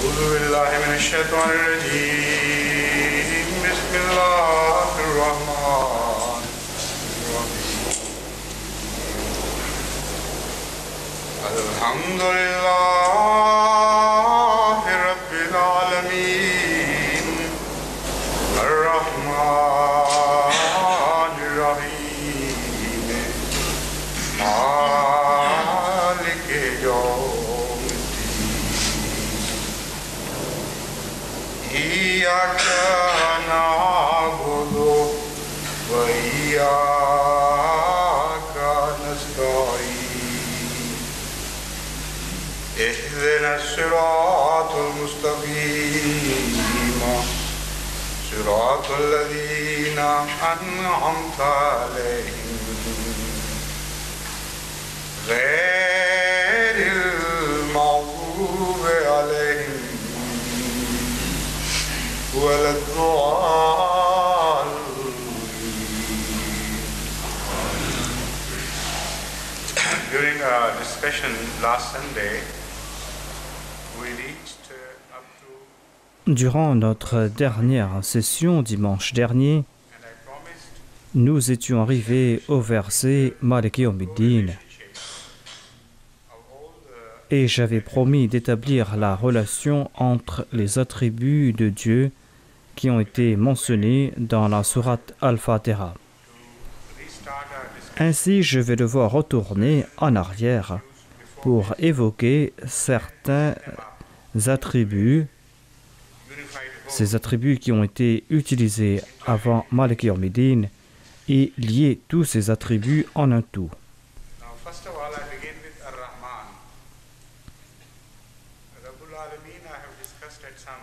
أعوذ بالله من الشيطان الرجيم بسم الله الرحمن الرحيم الحمد لله رب العالمين الرحمن الرحيم مالك يوم إياك نعبد وإياك نستعين اهدنا الصراط المستقيم صراط الذين أنعمت عليهم غير المغضوب عليهم ولا الضالين. During our discussion last Sunday, we reached up to. Durant notre dernière session dimanche dernier, And I promised nous étions arrivés au verset Malik Yawmiddin et j'avais promis d'établir la relation entre les attributs de Dieu qui ont été mentionnés dans la sourate Al-Fatiha. restart our discussion. Ainsi, je vais devoir retourner en arrière pour évoquer certains attributs, ces attributs qui ont été utilisés avant Malik Yawmiddin et lier tous ces attributs en un tout. Now, first of all, I begin with Ar-Rahman. Rabbul Alameen, I have discussed at some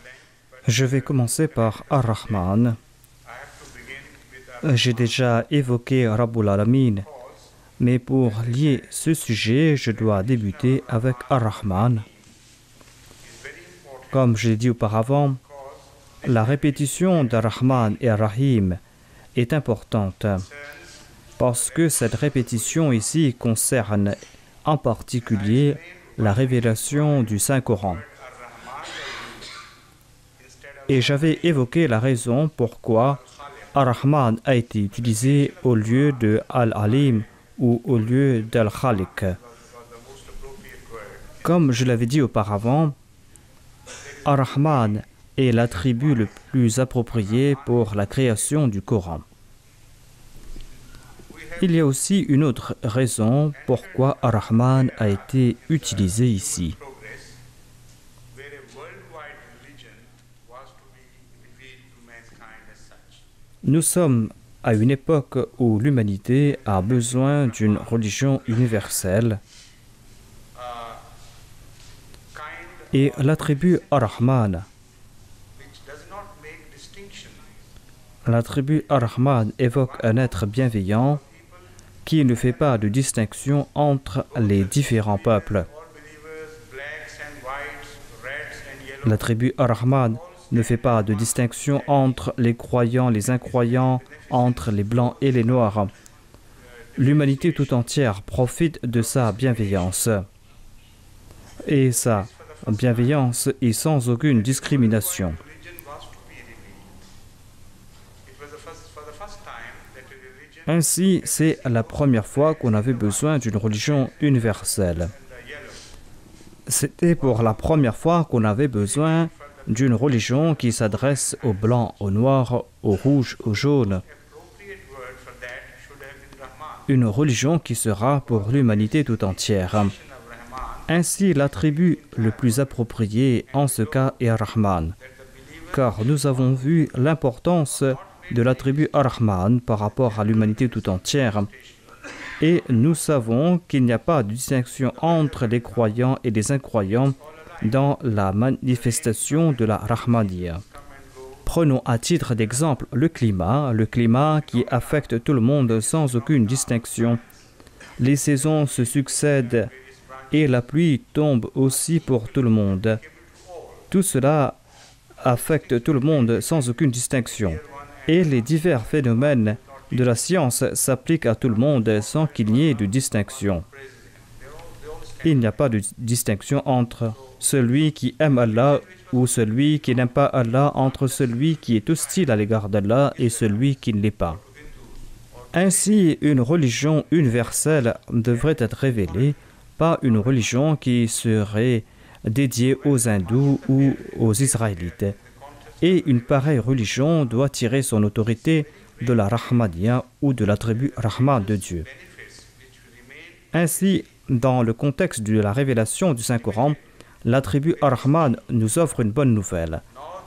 length, but Je vais commencer par Ar-Rahman. I have to begin with Ar-Rahman J'ai déjà évoqué Rabbul Alamin, because mais pour lier ce sujet, je dois débuter avec Ar-Rahman. it's very important Comme je l'ai dit auparavant, because la répétition d'Ar-Rahman et Ar-Rahim est importante parce que cette répétition ici concerne en particulier la révélation du Saint-Coran. Et j'avais évoqué la raison pourquoi Ar-Rahman a été utilisé au lieu de Al-Alim ou au lieu d'Al-Khaliq. Comme je l'avais dit auparavant, Ar-Rahman est l'attribut le plus approprié pour la création du Coran. Il y a aussi une autre raison pourquoi Ar-Rahman a été utilisé ici. progress where a worldwide religion was to be revealed to mankind as such. Nous sommes à une époque où l'humanité a besoin d'une religion universelle Kind et l'attribut Ar-Rahman, which does not make distinction l'attribut Ar-Rahman évoque un être bienveillant qui ne fait pas de distinction entre les différents peuples. all believers, blacks and whites, reds and yellows. L'attribut Ar-Rahman ne fait pas de distinction entre les croyants, les incroyants, entre les blancs et les noirs. L'humanité tout entière profite de sa bienveillance. Et sa bienveillance est sans aucune discrimination. Religion was to be revealed. It was for the first time that a religion Ainsi, c'est la première fois qu'on avait besoin d'une religion universelle. and the yellow C'était pour la première fois qu'on avait besoin d'une religion qui s'adresse aux blancs, aux noirs, aux rouges, aux jaunes. appropriate word for that should have been Rahman. Une religion qui sera pour l'humanité tout entière. Of Rahman, Ainsi, l'attribut le plus approprié en ce cas est Ar-Rahman, that the believer car nous avons vu l'importance de l'attribut Ar-Rahman par rapport à l'humanité tout entière. Et nous savons qu'il n'y a pas de distinction entre les croyants et les incroyants dans la manifestation de la Rahmaniyya. Prenons à titre d'exemple le climat qui affecte tout le monde sans aucune distinction. Les saisons se succèdent et la pluie tombe aussi pour tout le monde. Tout cela affecte tout le monde sans aucune distinction. Et les divers phénomènes de la science s'appliquent à tout le monde sans qu'il n'y ait de distinction. Il n'y a pas de distinction entre celui qui aime Allah ou celui qui n'aime pas Allah, entre celui qui est hostile à l'égard d'Allah et celui qui ne l'est pas. Ainsi, une religion universelle devrait être révélée, pas une religion qui serait dédiée aux hindous ou aux israélites. Et une pareille religion doit tirer son autorité de la Rahmaniya ou de la tribu Rahman de Dieu. Ainsi, dans le contexte de la révélation du Saint-Coran, la tribu Ar-Rahman nous offre une bonne nouvelle,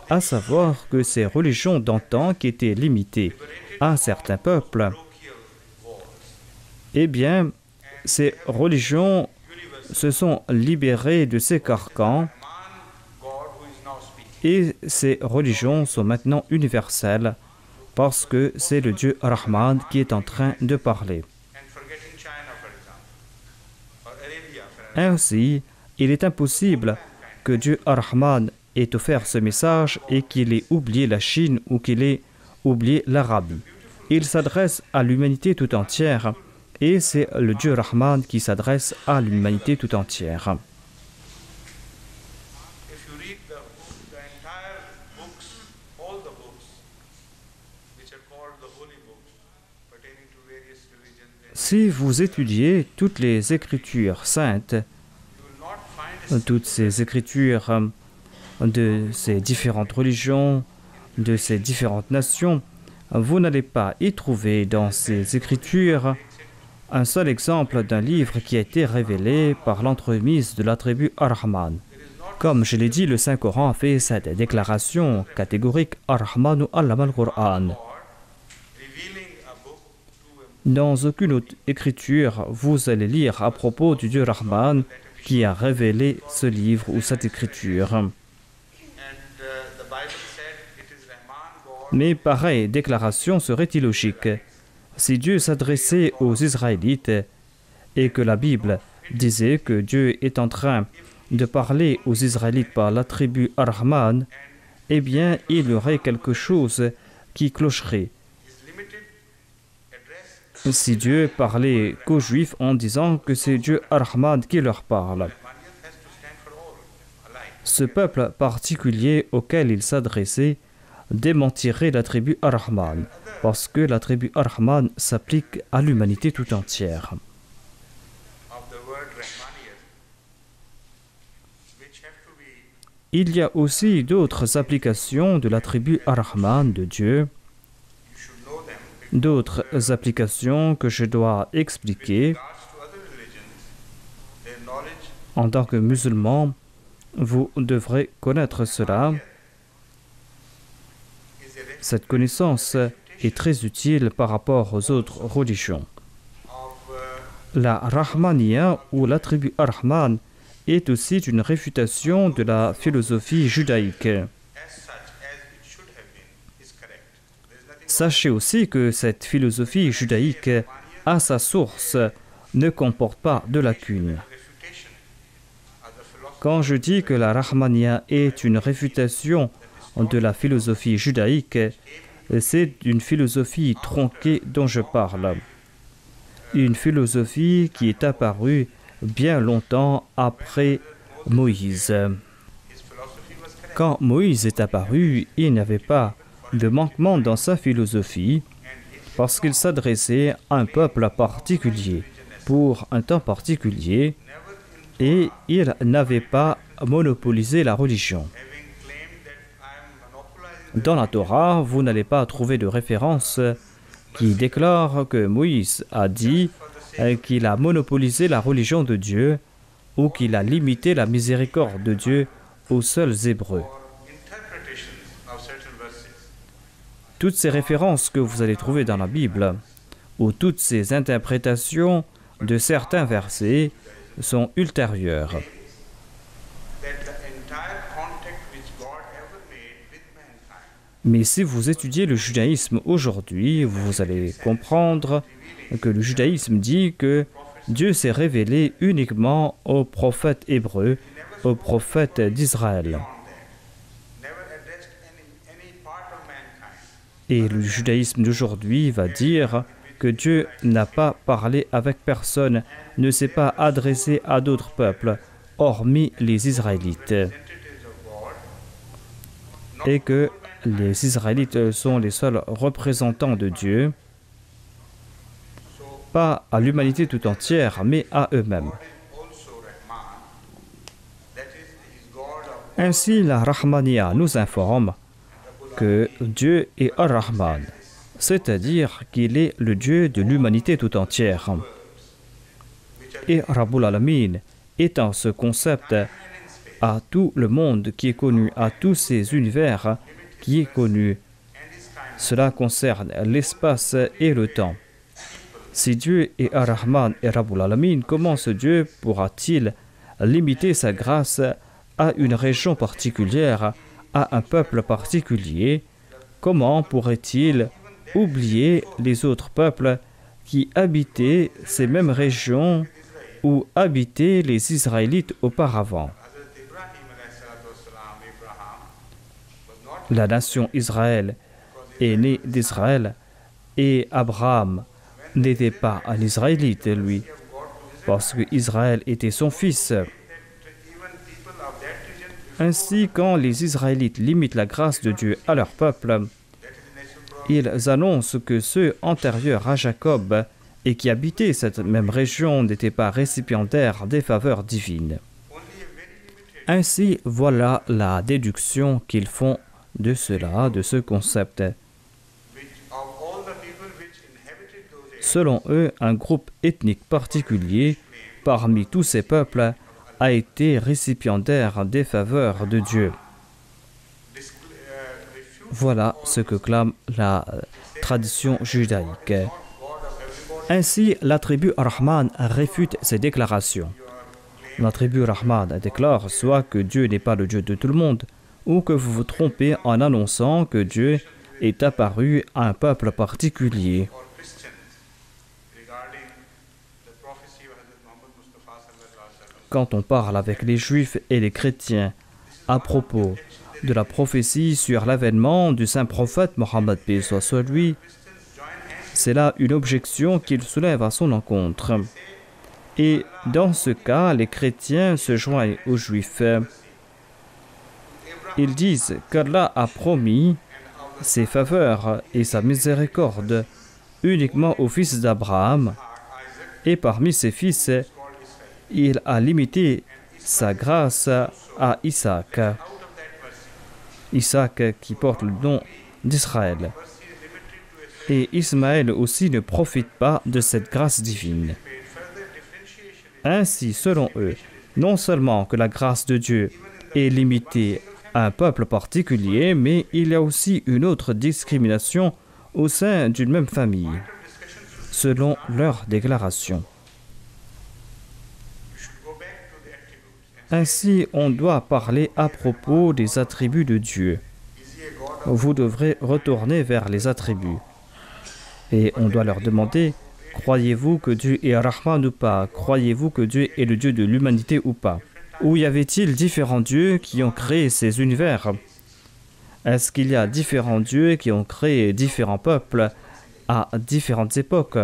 à savoir que ces religions d'antan qui étaient limitées à certains peuples, eh bien, ces religions se sont libérées de ces carcans et ces religions sont maintenant universelles parce que c'est le Dieu Rahman qui est en train de parler. Ainsi, il est impossible que Dieu Ar-Rahman ait offert ce message et qu'il ait oublié la Chine ou qu'il ait oublié l'Arabie. Il s'adresse à l'humanité tout entière et c'est le Dieu Rahman qui s'adresse à l'humanité tout entière. Si vous étudiez toutes les écritures saintes, toutes ces écritures de ces différentes religions, de ces différentes nations, vous n'allez pas y trouver dans ces écritures un seul exemple d'un livre qui a été révélé par l'entremise de la tribu Ar-Rahman. Comme je l'ai dit, le Saint-Coran fait cette déclaration catégorique « Ar-Rahmanu allama al-Qur'an ». Dans aucune autre écriture, vous allez lire à propos du Dieu Rahman qui a révélé ce livre ou cette écriture. Mais pareille déclaration serait illogique. Si Dieu s'adressait aux Israélites et que la Bible disait que Dieu est en train de parler aux Israélites par la tribu Ar-Rahman, eh bien, il y aurait quelque chose qui clocherait. Si Dieu parlait qu'aux Juifs en disant que c'est Dieu Ar-Rahman qui leur parle, ce peuple particulier auquel il s'adressait démentirait la tribu Ar-Rahman, parce que la tribu Ar-Rahman s'applique à l'humanité tout entière. Il y a aussi d'autres applications de la tribu Ar-Rahman de Dieu, d'autres applications que je dois expliquer. En tant que musulman, vous devrez connaître cela. Cette connaissance est très utile par rapport aux autres religions. La Rahmaniya ou la tribu Ar-Rahman est aussi une réfutation de la philosophie judaïque. Sachez aussi que cette philosophie judaïque, à sa source, ne comporte pas de lacunes. Quand je dis que la Rahmaniya est une réfutation de la philosophie judaïque, c'est une philosophie tronquée dont je parle. Une philosophie qui est apparue bien longtemps après Moïse. Quand Moïse est apparu, il n'y avait pas de manquement dans sa philosophie parce qu'il s'adressait à un peuple particulier pour un temps particulier et il n'avait pas monopolisé la religion. Dans la Torah, vous n'allez pas trouver de référence qui déclare que Moïse a dit qu'il a monopolisé la religion de Dieu ou qu'il a limité la miséricorde de Dieu aux seuls Hébreux. Toutes ces références que vous allez trouver dans la Bible, ou toutes ces interprétations de certains versets, sont ultérieures. Mais si vous étudiez le judaïsme aujourd'hui, vous allez comprendre que le judaïsme dit que Dieu s'est révélé uniquement aux prophètes hébreux, aux prophètes d'Israël. Et le judaïsme d'aujourd'hui va dire que Dieu n'a pas parlé avec personne, ne s'est pas adressé à d'autres peuples, hormis les Israélites, et que les Israélites sont les seuls représentants de Dieu, pas à l'humanité tout entière, mais à eux-mêmes. Ainsi, la Rahmaniya nous informe que Dieu est Ar-Rahman, c'est-à-dire qu'il est le Dieu de l'humanité tout entière. Et Rabbul Alamin étend ce concept à tout le monde qui est connu, à tous ces univers qui est connu. Cela concerne l'espace et le temps. Si Dieu est Ar-Rahman et Rabbul Alamin, comment ce Dieu pourra-t-il limiter sa grâce à une région particulière, à un peuple particulier? Comment pourrait-il oublier les autres peuples qui habitaient ces mêmes régions où habitaient les Israélites auparavant? La nation Israël est née d'Israël et Abraham n'était pas un Israélite, lui, parce que Israël était son fils. Ainsi, quand les Israélites limitent la grâce de Dieu à leur peuple, ils annoncent que ceux antérieurs à Jacob et qui habitaient cette même région n'étaient pas récipiendaires des faveurs divines. Ainsi, voilà la déduction qu'ils font de cela, de ce concept. Selon eux, un groupe ethnique particulier, parmi tous ces peuples, a été récipiendaire des faveurs de Dieu. Voilà ce que clame la tradition judaïque. Ainsi, la tribu Rahman réfute ces déclarations. La tribu Rahman déclare soit que Dieu n'est pas le Dieu de tout le monde, ou que vous vous trompez en annonçant que Dieu est apparu à un peuple particulier. Quand on parle avec les Juifs et les chrétiens à propos de la prophétie sur l'avènement du saint prophète Mohammed, paix soit sur lui, c'est là une objection qu'il soulève à son encontre. Et dans ce cas, les chrétiens se joignent aux Juifs. Ils disent qu'Allah a promis ses faveurs et sa miséricorde uniquement aux fils d'Abraham, et parmi ses fils, il a limité sa grâce à Isaac. Isaac qui porte le nom d'Israël. Et Ismaël aussi ne profite pas de cette grâce divine. Ainsi, selon eux, non seulement que la grâce de Dieu est limitée à un peuple particulier, mais il y a aussi une autre discrimination au sein d'une même famille, selon leur déclaration. Ainsi, on doit parler à propos des attributs de Dieu. Vous devrez retourner vers les attributs. Et on doit leur demander, croyez-vous que Dieu est Rahman ou pas? Croyez-vous que Dieu est le Dieu de l'humanité ou pas? Ou y avait-il différents dieux qui ont créé ces univers? Est-ce qu'il y a différents dieux qui ont créé différents peuples à différentes époques?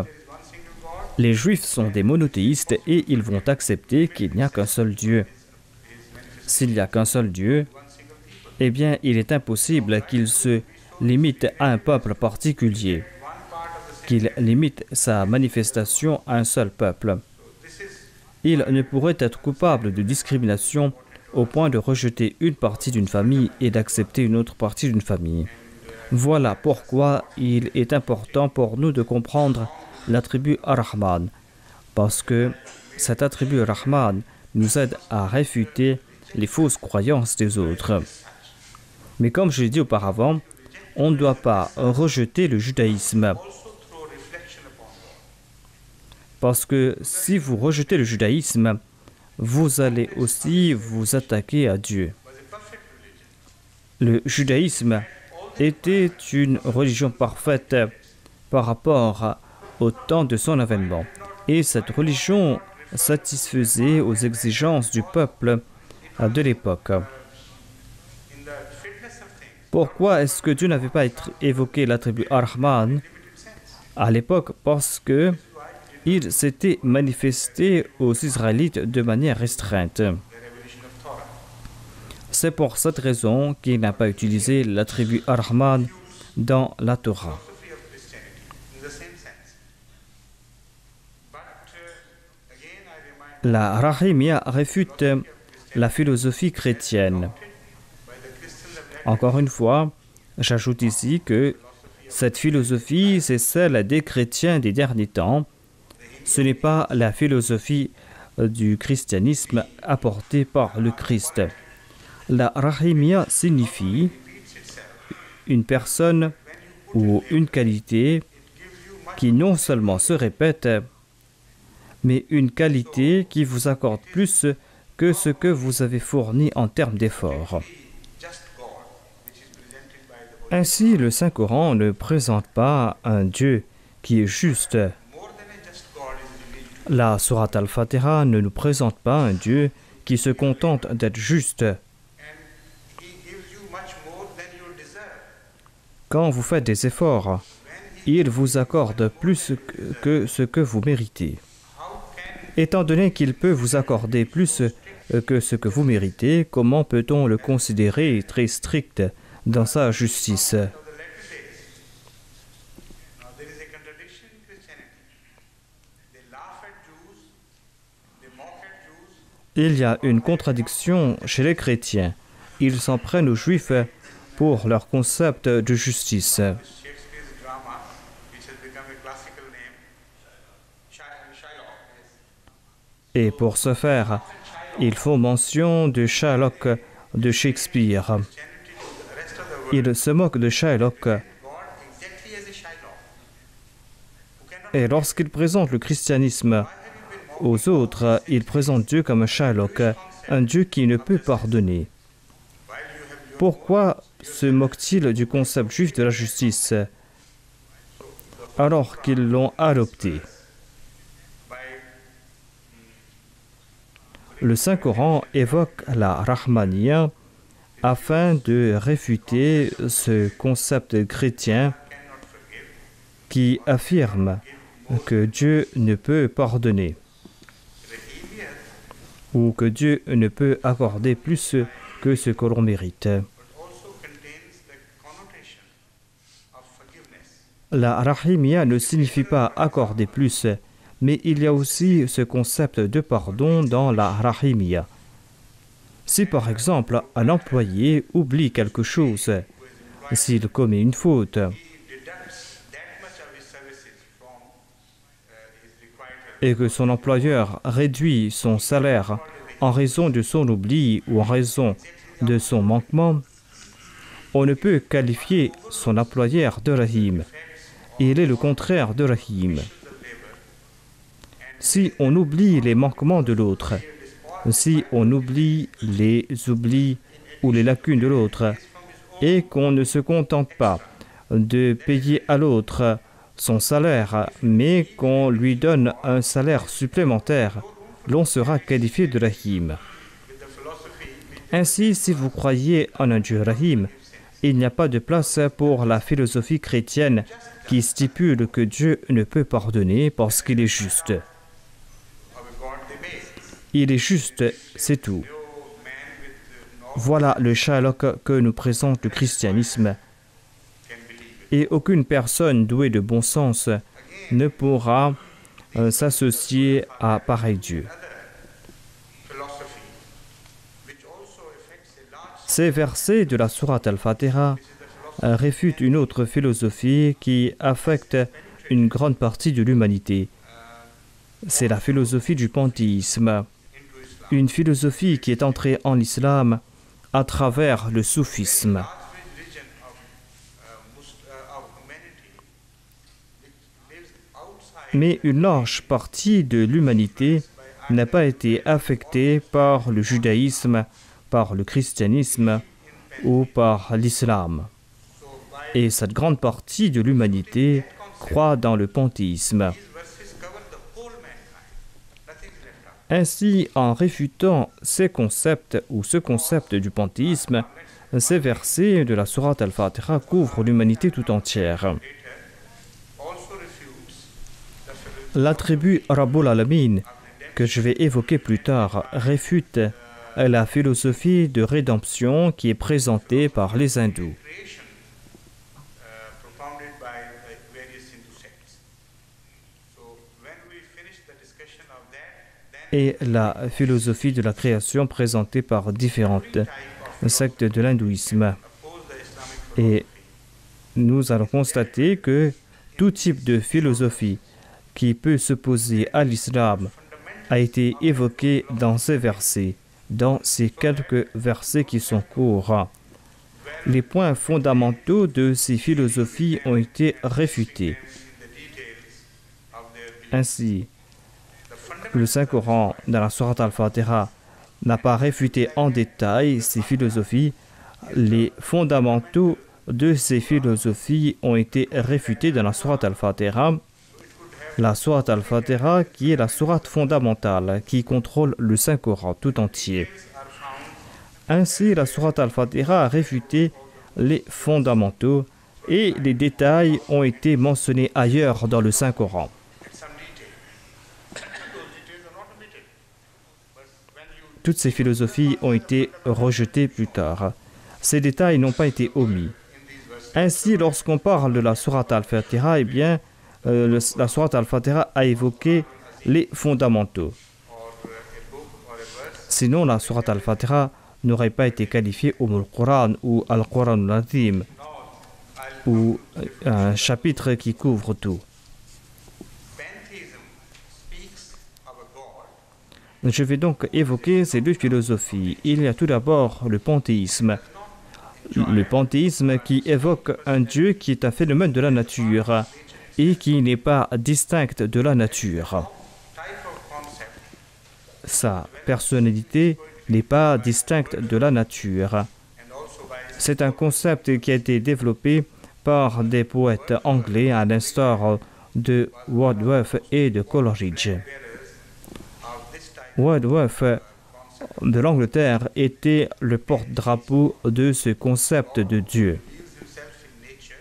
Les Juifs sont des monothéistes et ils vont accepter qu'il n'y a qu'un seul Dieu. S'il n'y a qu'un seul Dieu, eh bien, il est impossible qu'il se limite à un peuple particulier, qu'il limite sa manifestation à un seul peuple. Il ne pourrait être coupable de discrimination au point de rejeter une partie d'une famille et d'accepter une autre partie d'une famille. Voilà pourquoi il est important pour nous de comprendre l'attribut Ar-Rahman, parce que cet attribut Rahman nous aide à réfuter les fausses croyances des autres. Mais comme je l'ai dit auparavant, on ne doit pas rejeter le judaïsme. Parce que si vous rejetez le judaïsme, vous allez aussi vous attaquer à Dieu. Le judaïsme était une religion parfaite par rapport au temps de son avènement. Et cette religion satisfaisait aux exigences du peuple de l'époque. Pourquoi est-ce que Dieu n'avait pas évoqué l'attribut Ar-Rahman à l'époque parce que il s'était manifesté aux Israélites de manière restreinte. C'est pour cette raison qu'il n'a pas utilisé l'attribut Ar-Rahman dans la Torah. La Rahimia réfute la philosophie chrétienne. Encore une fois, j'ajoute ici que cette philosophie, c'est celle des chrétiens des derniers temps. Ce n'est pas la philosophie du christianisme apportée par le Christ. La Rahimia signifie une personne ou une qualité qui non seulement se répète, mais une qualité qui vous accorde plus que ce que vous avez fourni en termes d'efforts. Ainsi, le Saint-Coran ne présente pas un Dieu qui est juste. La Sourate Al-Fatiha ne nous présente pas un Dieu qui se contente d'être juste. Quand vous faites des efforts, il vous accorde plus que ce que vous méritez. Étant donné qu'il peut vous accorder plus que ce que vous méritez, comment peut-on le considérer très strict dans sa justice? Il y a une contradiction chez les chrétiens. Ils s'en prennent aux Juifs pour leur concept de justice. Et pour ce faire, ils font mention de Shylock de Shakespeare. Ils se moquent de Shylock. Et lorsqu'ils présentent le christianisme aux autres, ils présentent Dieu comme un Shylock, un Dieu qui ne peut pardonner. Pourquoi se moquent-ils du concept juif de la justice alors qu'ils l'ont adopté? Le Saint-Coran évoque la Rahmaniya afin de réfuter ce concept chrétien qui affirme que Dieu ne peut pardonner ou que Dieu ne peut accorder plus que ce que l'on mérite. La Rahimia ne signifie pas accorder plus, mais il y a aussi ce concept de pardon dans la Rahimia. Si par exemple un employé oublie quelque chose, s'il commet une faute, et que son employeur réduit son salaire en raison de son oubli ou en raison de son manquement, on ne peut qualifier son employeur de Rahim. Il est le contraire de Rahim. Si on oublie les manquements de l'autre, si on oublie les oublis ou les lacunes de l'autre, et qu'on ne se contente pas de payer à l'autre son salaire, mais qu'on lui donne un salaire supplémentaire, l'on sera qualifié de Rahim. Ainsi, si vous croyez en un Dieu Rahim, il n'y a pas de place pour la philosophie chrétienne qui stipule que Dieu ne peut pardonner parce qu'il est juste. Il est juste, c'est tout. Voilà le Shylock que nous présente le christianisme. Et aucune personne douée de bon sens ne pourra s'associer à pareil Dieu. Ces versets de la Sourate Al-Fatiha réfutent une autre philosophie qui affecte une grande partie de l'humanité. C'est la philosophie du panthéisme, une philosophie qui est entrée en islam à travers le soufisme. Mais une large partie de l'humanité n'a pas été affectée par le judaïsme, par le christianisme ou par l'islam. Et cette grande partie de l'humanité croit dans le panthéisme. Ainsi, en réfutant ces concepts ou ce concept du panthéisme, ces versets de la Sourate Al-Fatiha couvrent l'humanité tout entière. L'attribut Rabbul Alamin, que je vais évoquer plus tard, réfute la philosophie de rédemption qui est présentée par les hindous. creation propounded by the various Hindu sects. So when we finish the discussion of that, then Et la philosophie de la création présentée par différentes sectes de l'hindouisme. oppose the Islamic Et nous allons constater que tout type de philosophie qui peut s'opposer à l'islam a été évoqué dans ces versets, dans ces quelques versets qui sont courts. Les points fondamentaux de ces philosophies ont été réfutés. the details of their belief. Ainsi, le Saint-Coran, dans la Sourate Al-Fatiha, n'a pas réfuté en détail ces philosophies. Les fondamentaux de ces philosophies ont été réfutés dans la Sourate Al-Fatiha. La Sourate Al-Fatiha qui est la sourate fondamentale qui contrôle le Saint-Coran tout entier. Ainsi, la Sourate Al-Fatiha a réfuté les fondamentaux et les détails ont été mentionnés ailleurs dans le Saint-Coran. Some detail. Those details are not omitted. But when you Toutes ces philosophies ont été rejetées plus tard. Ces détails n'ont pas été omis. Ainsi, lorsqu'on parle de la Sourate Al-Fatiha, eh bien, la Sourate Al-Fatiha a évoqué les fondamentaux. or a book or a verse, Sinon, la Sourate Al-Fatiha n'aurait pas été qualifiée Al-Quran ou Al-Quran al-Azim ou un chapitre qui couvre tout. pantheism speaks of a God Je vais donc évoquer ces deux philosophies. Il y a tout d'abord le panthéisme. Le panthéisme qui évoque un Dieu qui est un phénomène de la nature et qui n'est pas distinct de la nature. type of concept Sa personnalité n'est pas distincte de la nature. and also by C'est un concept qui a été développé par des poètes anglais à l'instar de Wordsworth et de Coleridge. bearers of this type Wordsworth concept de l'Angleterre était le porte-drapeau de ce concept de Dieu. views himself in nature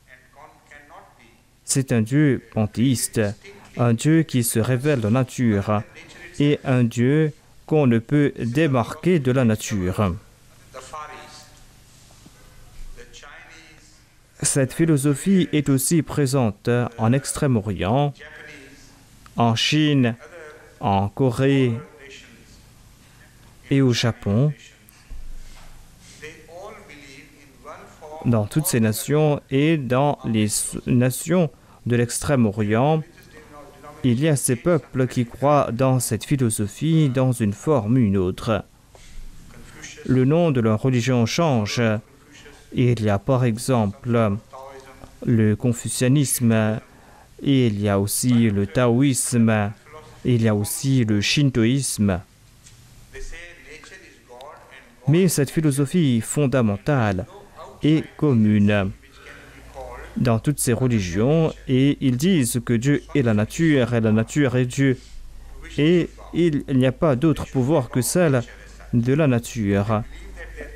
and cannot be C'est un Dieu panthéiste, un Dieu qui se révèle dans la nature et un Dieu qu'on ne peut démarquer de la nature. the Far East, the Chinese, Cette philosophie est aussi présente en Extrême-Orient, Japanese, en Chine, en Corée nations, et au Japon. they all believe in one form Dans toutes ces nations et dans les nations de l'Extrême-Orient, il y a ces peuples qui croient dans cette philosophie dans une forme ou une autre. Le nom de leur religion change. Il y a par exemple Taoism, le confucianisme, et il y a aussi le taoïsme, il y a aussi le shintoïsme. they say nature is God and Mais cette philosophie fondamentale est commune dans toutes ces religions et ils disent que Dieu est la nature et la nature est Dieu. Et il n'y a pas d'autre pouvoir que celle de la nature.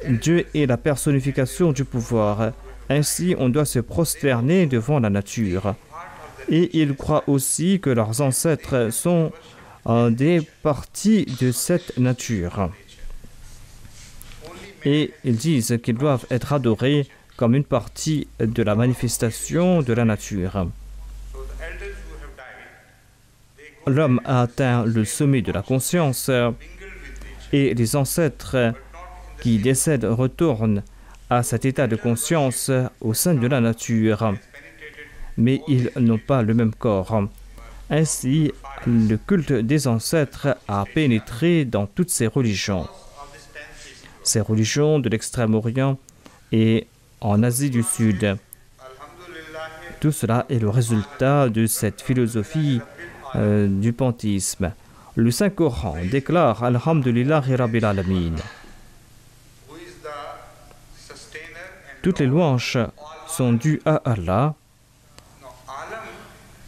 Dieu est la personnification du pouvoir. Ainsi, on doit se prosterner devant la nature. Et ils croient aussi que leurs ancêtres sont des parties de cette nature. Et ils disent qu'ils doivent être adorés comme une partie de la manifestation de la nature. so the elders who have died, they go L'homme a atteint le sommet de la conscience mingled with nature, et les ancêtres qui décèdent retournent à cet état de conscience au sein de la nature, penetrated mais ils n'ont pas le même corps. Ainsi, le culte des ancêtres a pénétré dans toutes ces religions. of this pantheism. Ces religions de l'Extrême-Orient et en Asie du Sud. Alhamdulillah, Tout cela est le résultat de cette philosophie du panthéisme. Le Saint-Coran déclare Alhamdulillahi Rabbil Alamin. who is the sustainer and Toutes les louanges sont dues à Allah, no, Alam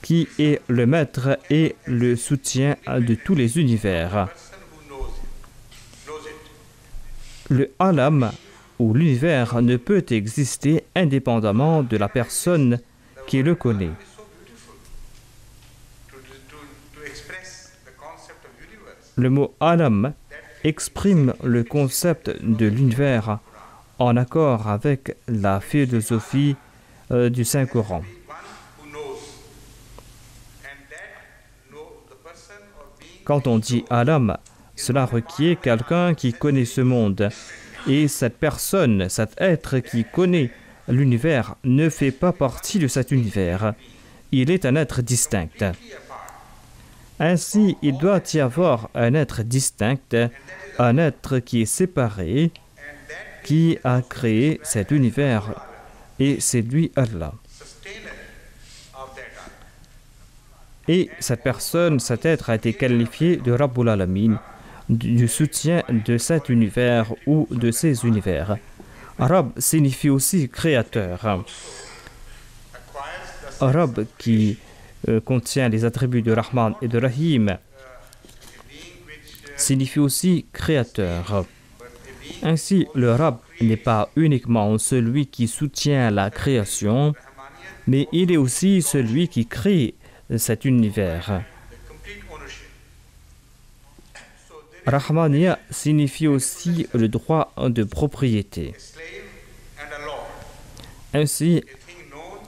qui est le maître et le soutien de tous les univers. person who knows it. Le Alam, ou l'univers, ne peut exister indépendamment de la personne qui le connaît. It's so beautiful to Le mot alam exprime le concept de l'univers en accord avec la philosophie du Saint-Coran. Quand on dit alam, cela requiert quelqu'un qui connaît ce monde. Et cette personne, cet être qui connaît l'univers, ne fait pas partie de cet univers. Il est un être distinct. Ainsi, il doit y avoir un être distinct, un être qui est séparé, qui a créé cet univers, et c'est lui Allah. Et cette personne, cet être a été qualifié de Rabbul Alamin, du soutien de cet univers ou de ces univers. Rab signifie aussi créateur. Rab qui contient les attributs de Rahman et de Rahim signifie aussi créateur. Ainsi, le Rab n'est pas uniquement celui qui soutient la création, mais il est aussi celui qui crée cet univers. Rahmaniya signifie aussi le droit de propriété. Ainsi,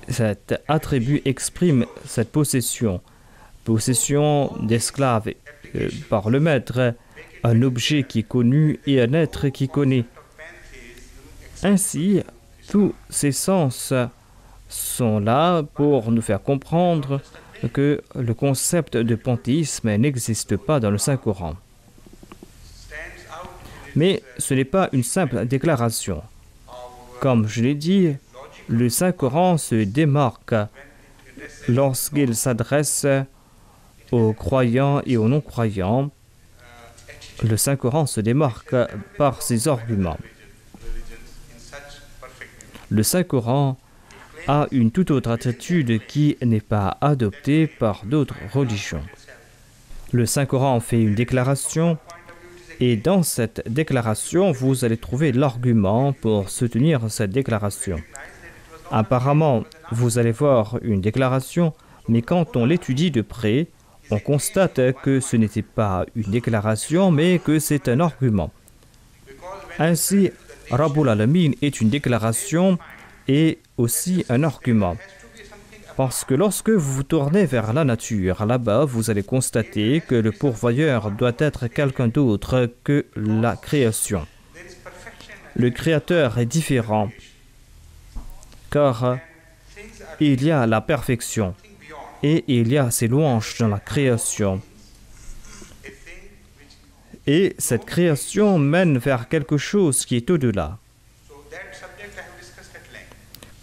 cet attribut exprime cette possession d'esclaves par le maître, un objet qui est connu et un être qui connaît. Ainsi, tous ces sens sont là pour nous faire comprendre que le concept de panthéisme n'existe pas dans le Saint-Coran. Mais ce n'est pas une simple déclaration. Comme je l'ai dit, le Saint-Coran se démarque lorsqu'il s'adresse aux croyants et aux non-croyants. Le Saint-Coran se démarque par ses arguments. Le Saint-Coran a une toute autre attitude qui n'est pas adoptée par d'autres religions. Le Saint-Coran fait une déclaration et dans cette déclaration, vous allez trouver l'argument pour soutenir cette déclaration. Apparemment, vous allez voir une déclaration, mais quand on l'étudie de près, on constate que ce n'était pas une déclaration, mais que c'est un argument. Ainsi, Rabbul Alamin est une déclaration et aussi un argument. Parce que lorsque vous vous tournez vers la nature, là-bas, vous allez constater que le pourvoyeur doit être quelqu'un d'autre que la création. Le créateur est différent, car il y a la perfection et il y a ses louanges dans la création. Et cette création mène vers quelque chose qui est au-delà.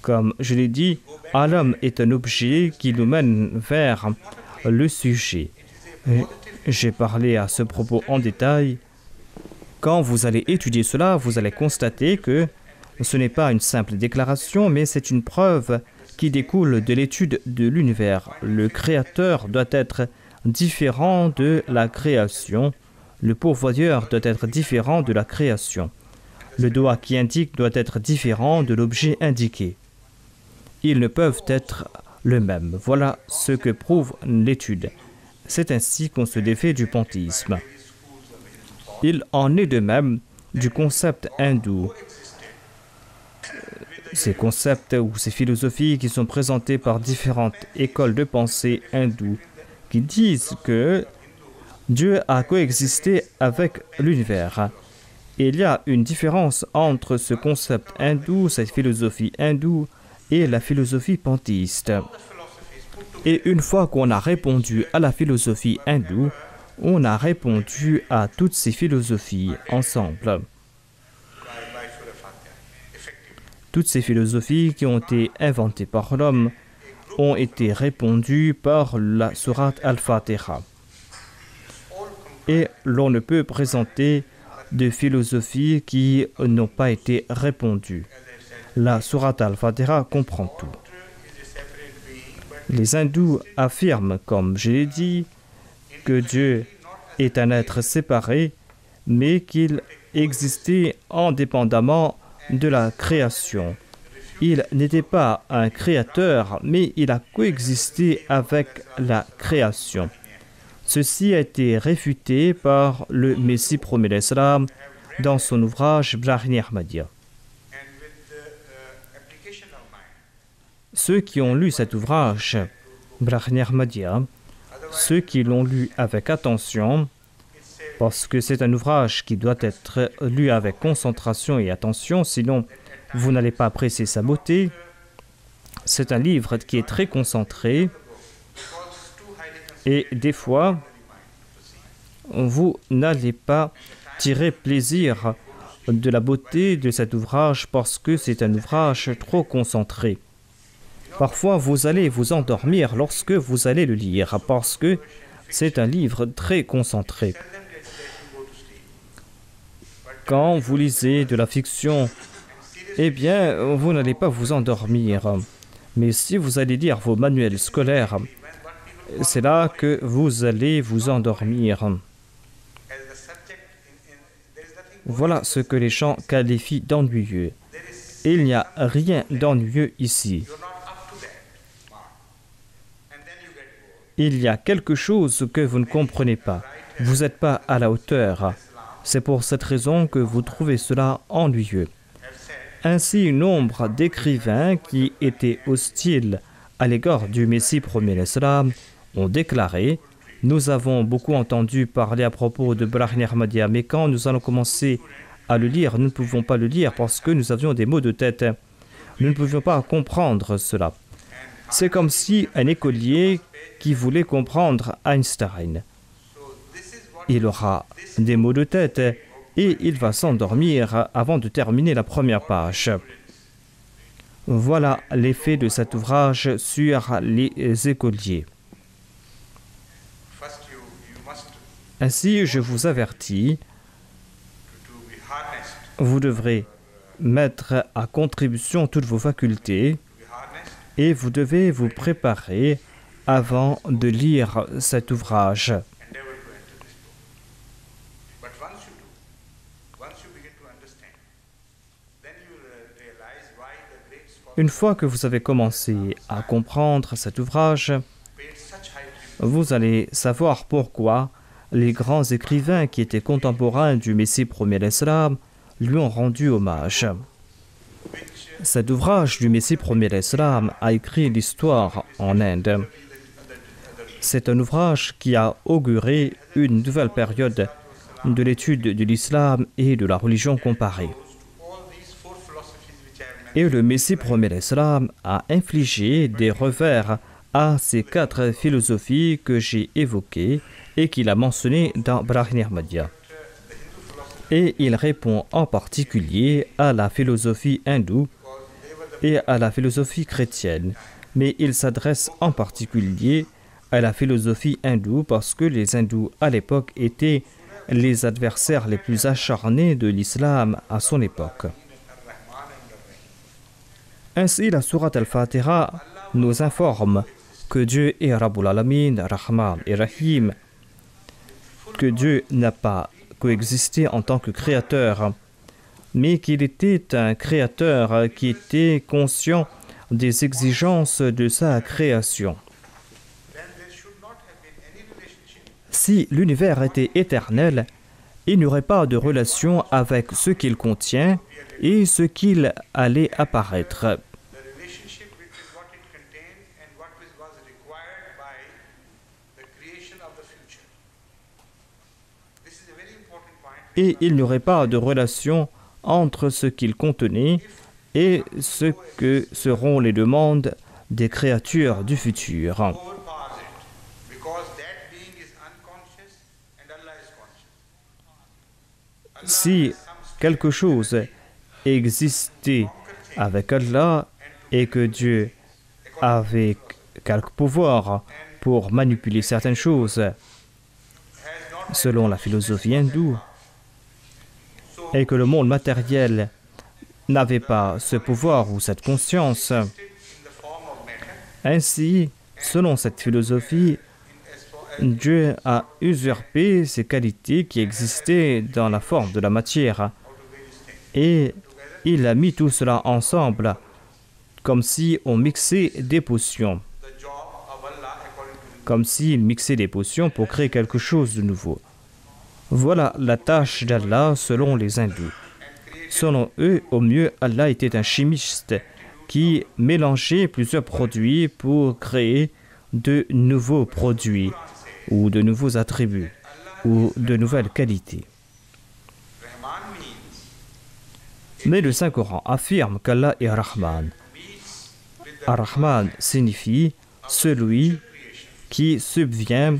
Comme je l'ai dit, Alam est un objet qui nous mène vers le sujet. J'ai parlé à ce propos en détail. Quand vous allez étudier cela, vous allez constater que ce n'est pas une simple déclaration, mais c'est une preuve qui découle de l'étude de l'univers. Le créateur doit être différent de la création. Le pourvoyeur doit être différent de la création. Le doigt qui indique doit être différent de l'objet indiqué. Ils ne peuvent être le même. Voilà ce que prouve l'étude. C'est ainsi qu'on se défait du panthéisme. Il en est de même du concept hindou. Ces concepts ou ces philosophies qui sont présentées par différentes écoles de pensée hindoues qui disent que Dieu a coexisté avec l'univers. Il y a une différence entre ce concept hindou, cette philosophie hindoue, et la philosophie panthéiste. Et une fois qu'on a répondu à la philosophie hindoue, on a répondu à toutes ces philosophies ensemble. Toutes ces philosophies qui ont été inventées par l'homme ont été répondues par la sourate Al-Fatiha. Et l'on ne peut présenter de philosophies qui n'ont pas été répondues. La sourate Al-Fatiha comprend tout. Les hindous affirment, comme je l'ai dit, que Dieu est un être séparé, mais qu'il existait indépendamment de la création. Il n'était pas un créateur, mais il a coexisté avec la création. Ceci a été réfuté par le Messie promet l'Islam dans son ouvrage Brahini Ahmadiyya. and with the application of mind. Ceux qui ont lu cet ouvrage Brahini Ahmadiyya, ceux qui l'ont lu avec attention, parce que c'est un ouvrage qui doit être lu avec concentration et attention, sinon vous n'allez pas apprécier sa beauté. C'est un livre qui est très concentré et des fois, vous n'allez pas tirer plaisir de la beauté de cet ouvrage parce que c'est un ouvrage trop concentré. Parfois, vous allez vous endormir lorsque vous allez le lire parce que c'est un livre très concentré. Quand vous lisez de la fiction, eh bien, vous n'allez pas vous endormir. Mais si vous allez lire vos manuels scolaires, c'est là que vous allez vous endormir. As the subject, there is nothing. Voilà ce que les gens qualifient d'ennuyeux. Il n'y a rien d'ennuyeux ici. You're not up to that mark, and then you get bored. Il y a quelque chose que vous ne comprenez pas. Vous n'êtes pas à la hauteur. C'est pour cette raison que vous trouvez cela ennuyeux. Ainsi, nombre d'écrivains qui étaient hostiles à l'égard du Messie premier l'Islam ont déclaré « Nous avons beaucoup entendu parler à propos de Brahini Ahmadiyya, mais quand nous allons commencer à le lire, nous ne pouvons pas le lire parce que nous avions des maux de tête. Nous ne pouvions pas comprendre cela. » C'est comme si un écolier qui voulait comprendre Einstein. Il aura des maux de tête et il va s'endormir avant de terminer la première page. Voilà l'effet de cet ouvrage sur les écoliers. First, you must Ainsi, je vous avertis, to be harnessed, vous devrez mettre à contribution toutes vos facultés et vous devez vous préparer avant de lire cet ouvrage. endeavor to enter this book. But once you do, once you begin to understand, then you will realize why the great scholars Une fois que vous avez commencé à comprendre cet ouvrage, paid such high tribute. vous allez savoir pourquoi les grands écrivains qui étaient contemporains du Messie premier l'Islam lui ont rendu hommage. Cet ouvrage du Messie premier l'Islam a écrit l'histoire en Inde. C'est un ouvrage qui a auguré une nouvelle période de l'étude de l'islam et de la religion comparée. All these four philosophies which I have mentioned, Et le Messie premier l'Islam a infligé des revers à ces 4 philosophies que j'ai évoquées et qu'il a mentionnées dans Brahini Ahmadiyya. Et il répond en particulier à la philosophie hindoue et à la philosophie chrétienne. Mais il s'adresse en particulier à la philosophie hindoue parce que les hindous à l'époque étaient les adversaires les plus acharnés de l'islam à son époque. Ainsi, la sourate Al-Fatiha nous informe que Dieu est Rabbul Alamin, Rahman et Rahim, que Dieu n'a pas coexisté en tant que créateur, mais qu'il était un créateur qui était conscient des exigences de sa création. then there should not have been any relationship Si l'univers était éternel, il n'y aurait pas de relation avec ce qu'il contient et ce qu'il allait apparaître. the relationship between what it contained and what was required by the creation of the future. This is a very important point. Et il n'y aurait pas de relation entre ce qu'il contenait et ce que seront les demandes des créatures du futur. Overpowers it because that being is unconscious and Allah is conscious. Si quelque chose existait avec Allah et que Dieu avait quelque pouvoir pour manipuler certaines choses, selon la philosophie hindoue, et que le monde matériel n'avait pas ce pouvoir ou cette conscience, In the form of matter, ainsi, selon cette philosophie, Dieu a usurpé ces qualités qui existaient dans la forme de la matière et il a mis tout cela ensemble comme si on mixait des potions. the job of Allah according to comme s'il mixait des potions pour créer quelque chose de nouveau. Voilà la tâche d'Allah selon les hindous. Selon eux, au mieux, Allah était un chimiste qui mélangeait plusieurs produits pour créer de nouveaux produits ou de nouveaux attributs ou de nouvelles qualités. Mais le Saint-Coran affirme qu'Allah est Rahman. Ar-Rahman signifie celui qui subvient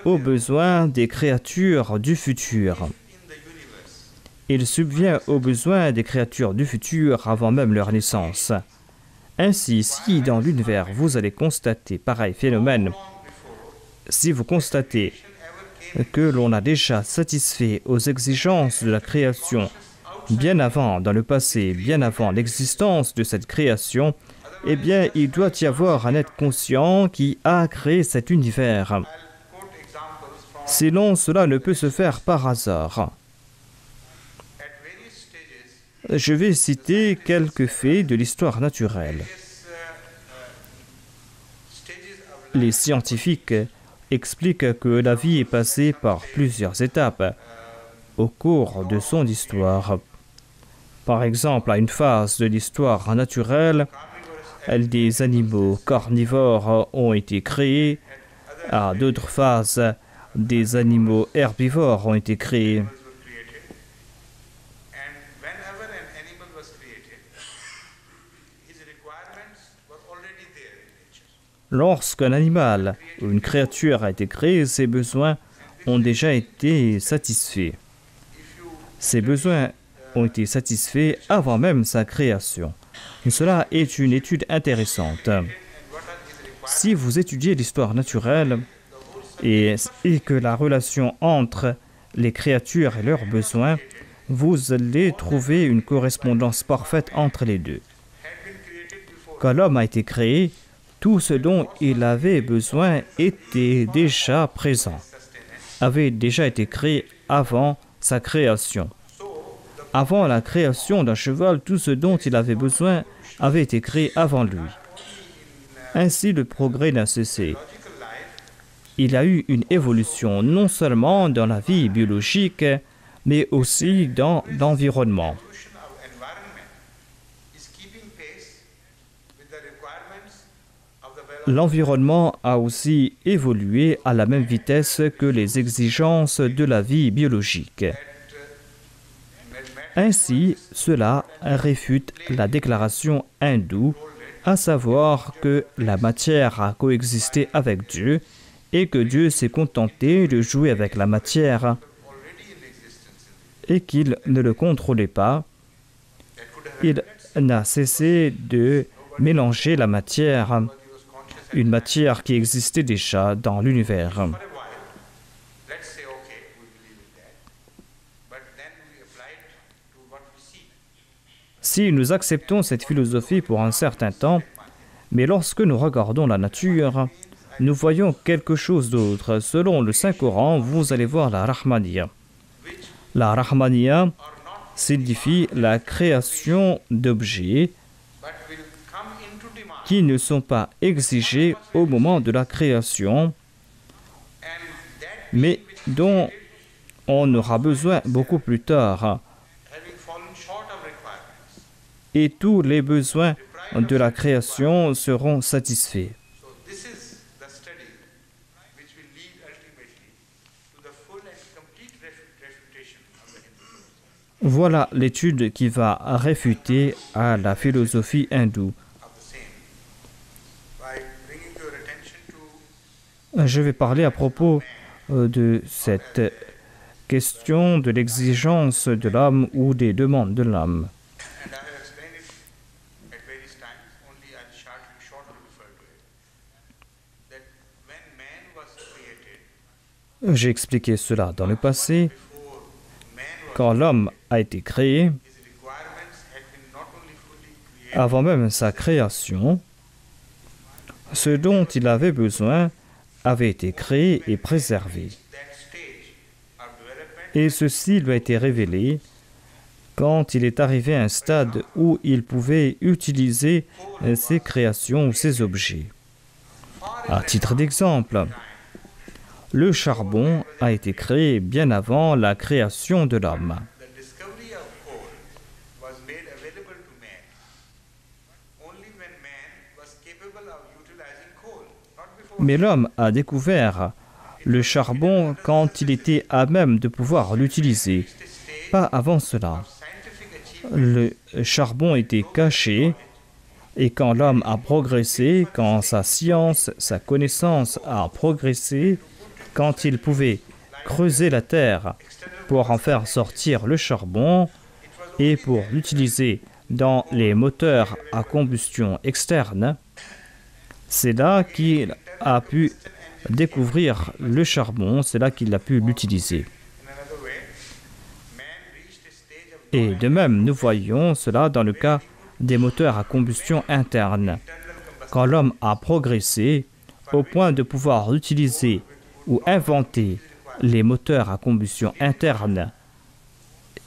aux besoins des créatures du futur. Il subvient aux besoins des créatures du futur avant même leur naissance. Ainsi, si dans l'univers vous allez constater pareil phénomène, si vous constatez que l'on a déjà satisfait aux exigences de la création bien avant, dans le passé, bien avant l'existence de cette création, eh bien, il doit y avoir un être conscient qui a créé cet univers. Sinon, cela ne peut se faire par hasard. Je vais citer quelques faits de l'histoire naturelle. Les scientifiques expliquent que la vie est passée par plusieurs étapes au cours de son histoire. Par exemple, à une phase de l'histoire naturelle, des animaux carnivores ont été créés. À d'autres phases, des animaux herbivores ont été créés. Lorsqu'un animal ou une créature a été créé, ses besoins ont déjà été satisfaits. Ces besoins ont été satisfaits avant même sa création. Et cela est une étude intéressante. Si vous étudiez l'histoire naturelle et que la relation entre les créatures et leurs besoins, vous allez trouver une correspondance parfaite entre les deux. Quand l'homme a été créé, tout ce dont il avait besoin était déjà présent, avait déjà été créé avant sa création. Avant la création d'un cheval, tout ce dont il avait besoin avait été créé avant lui. Ainsi, le progrès n'a cessé. Il y a eu une évolution non seulement dans la vie biologique, mais aussi dans l'environnement. L'environnement a aussi évolué à la même vitesse que les exigences de la vie biologique. Ainsi, cela réfute la déclaration hindoue, à savoir que la matière a coexisté avec Dieu et que Dieu s'est contenté de jouer avec la matière et qu'il ne le contrôlait pas. Il n'a cessé de mélanger la matière, une matière qui existait déjà dans l'univers. Si nous acceptons cette philosophie pour un certain temps, mais lorsque nous regardons la nature, nous voyons quelque chose d'autre. Selon le Saint-Coran, vous allez voir la Rahmaniya. La Rahmaniya signifie la création d'objets qui ne sont pas exigés au moment de la création, mais dont on aura besoin beaucoup plus tard. Et tous les besoins de la création seront satisfaits. Voilà l'étude qui va réfuter à la philosophie hindoue. Je vais parler à propos de cette question de l'exigence de l'âme ou des demandes de l'âme. J'ai expliqué cela dans le passé. Quand l'homme a été créé, avant même sa création, ce dont il avait besoin avait été créé et préservé. Et ceci lui a été révélé quand il est arrivé à un stade où il pouvait utiliser ses créations ou ses objets. À titre d'exemple, le charbon a été créé bien avant la création de l'homme. The discovery of coal was made available to man only when man was capable of utilizing coal, not before. Mais l'homme a découvert le charbon quand il était à même de pouvoir l'utiliser, Reached a stage pas avant cela. of scientific achievement. Le charbon était caché et quand l'homme a progressé, quand sa science, sa connaissance a progressé, quand il pouvait creuser la terre pour en faire sortir le charbon et pour l'utiliser dans les moteurs à combustion externe, c'est là qu'il a pu découvrir le charbon, c'est là qu'il a pu l'utiliser. In another way, man reached a stage of Et de même, nous voyons cela dans le cas des moteurs à combustion interne. internal combustion. Quand l'homme a progressé au point de pouvoir utiliser ou inventer les moteurs à combustion interne,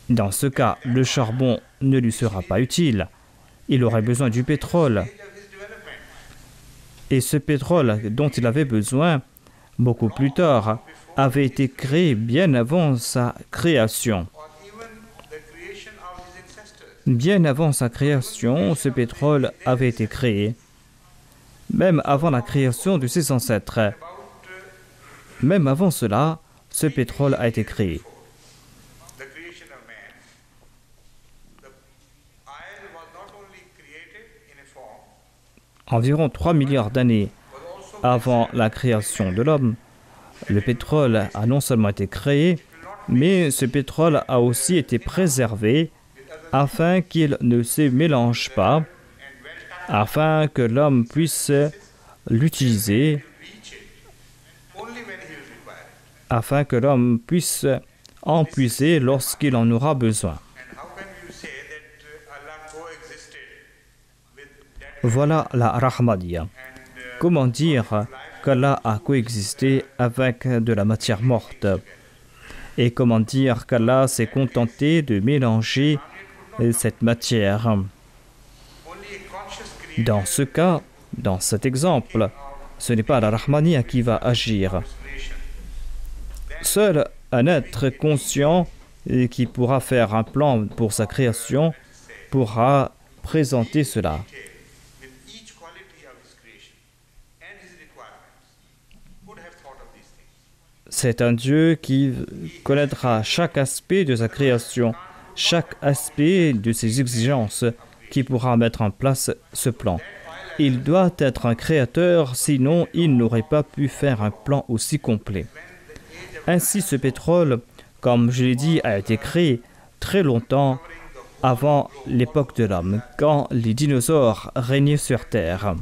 dans ce cas, le charbon ne lui sera pas utile. Il aurait besoin du pétrole. Of his development. Et ce pétrole dont il avait besoin, beaucoup plus tard, avait été créé bien avant sa création. Or even the creation of his ancestors. Bien avant sa création, ce pétrole avait été créé. Même avant la création de ses ancêtres. About Même avant cela, ce pétrole a été créé. the creation of man, the iron was not only created in a form, Environ 3 milliards d'années but also avant la création de l'homme, le pétrole a non seulement été créé, mais ce pétrole a aussi été préservé afin qu'il ne se mélange pas, afin que l'homme puisse l'utiliser, reach it only when he is required. afin que l'homme puisse en puiser lorsqu'il en aura besoin. And how can you say that Allah coexisted with that Voilà la Rahmadiyya. Comment dire qu'Allah a coexisté avec de la matière morte? Et comment dire qu'Allah s'est contenté de mélanger cette matière? only a conscious creator Dans ce cas, dans cet exemple, ce n'est pas la Rahmaniya qui va agir. creation? Seul un être conscient et qui pourra faire un plan pour sa création pourra présenter cela. With each quality of his creation and his requirements. Who would have thought of these things? C'est un Dieu qui connaîtra chaque aspect de sa création, chaque aspect de ses exigences, qui pourra mettre en place ce plan. Il doit être un créateur, sinon il n'aurait pas pu faire un plan aussi complet. Ainsi, ce pétrole, comme je l'ai dit, a été créé très longtemps avant l'époque de l'homme, quand les dinosaures régnaient sur Terre. Other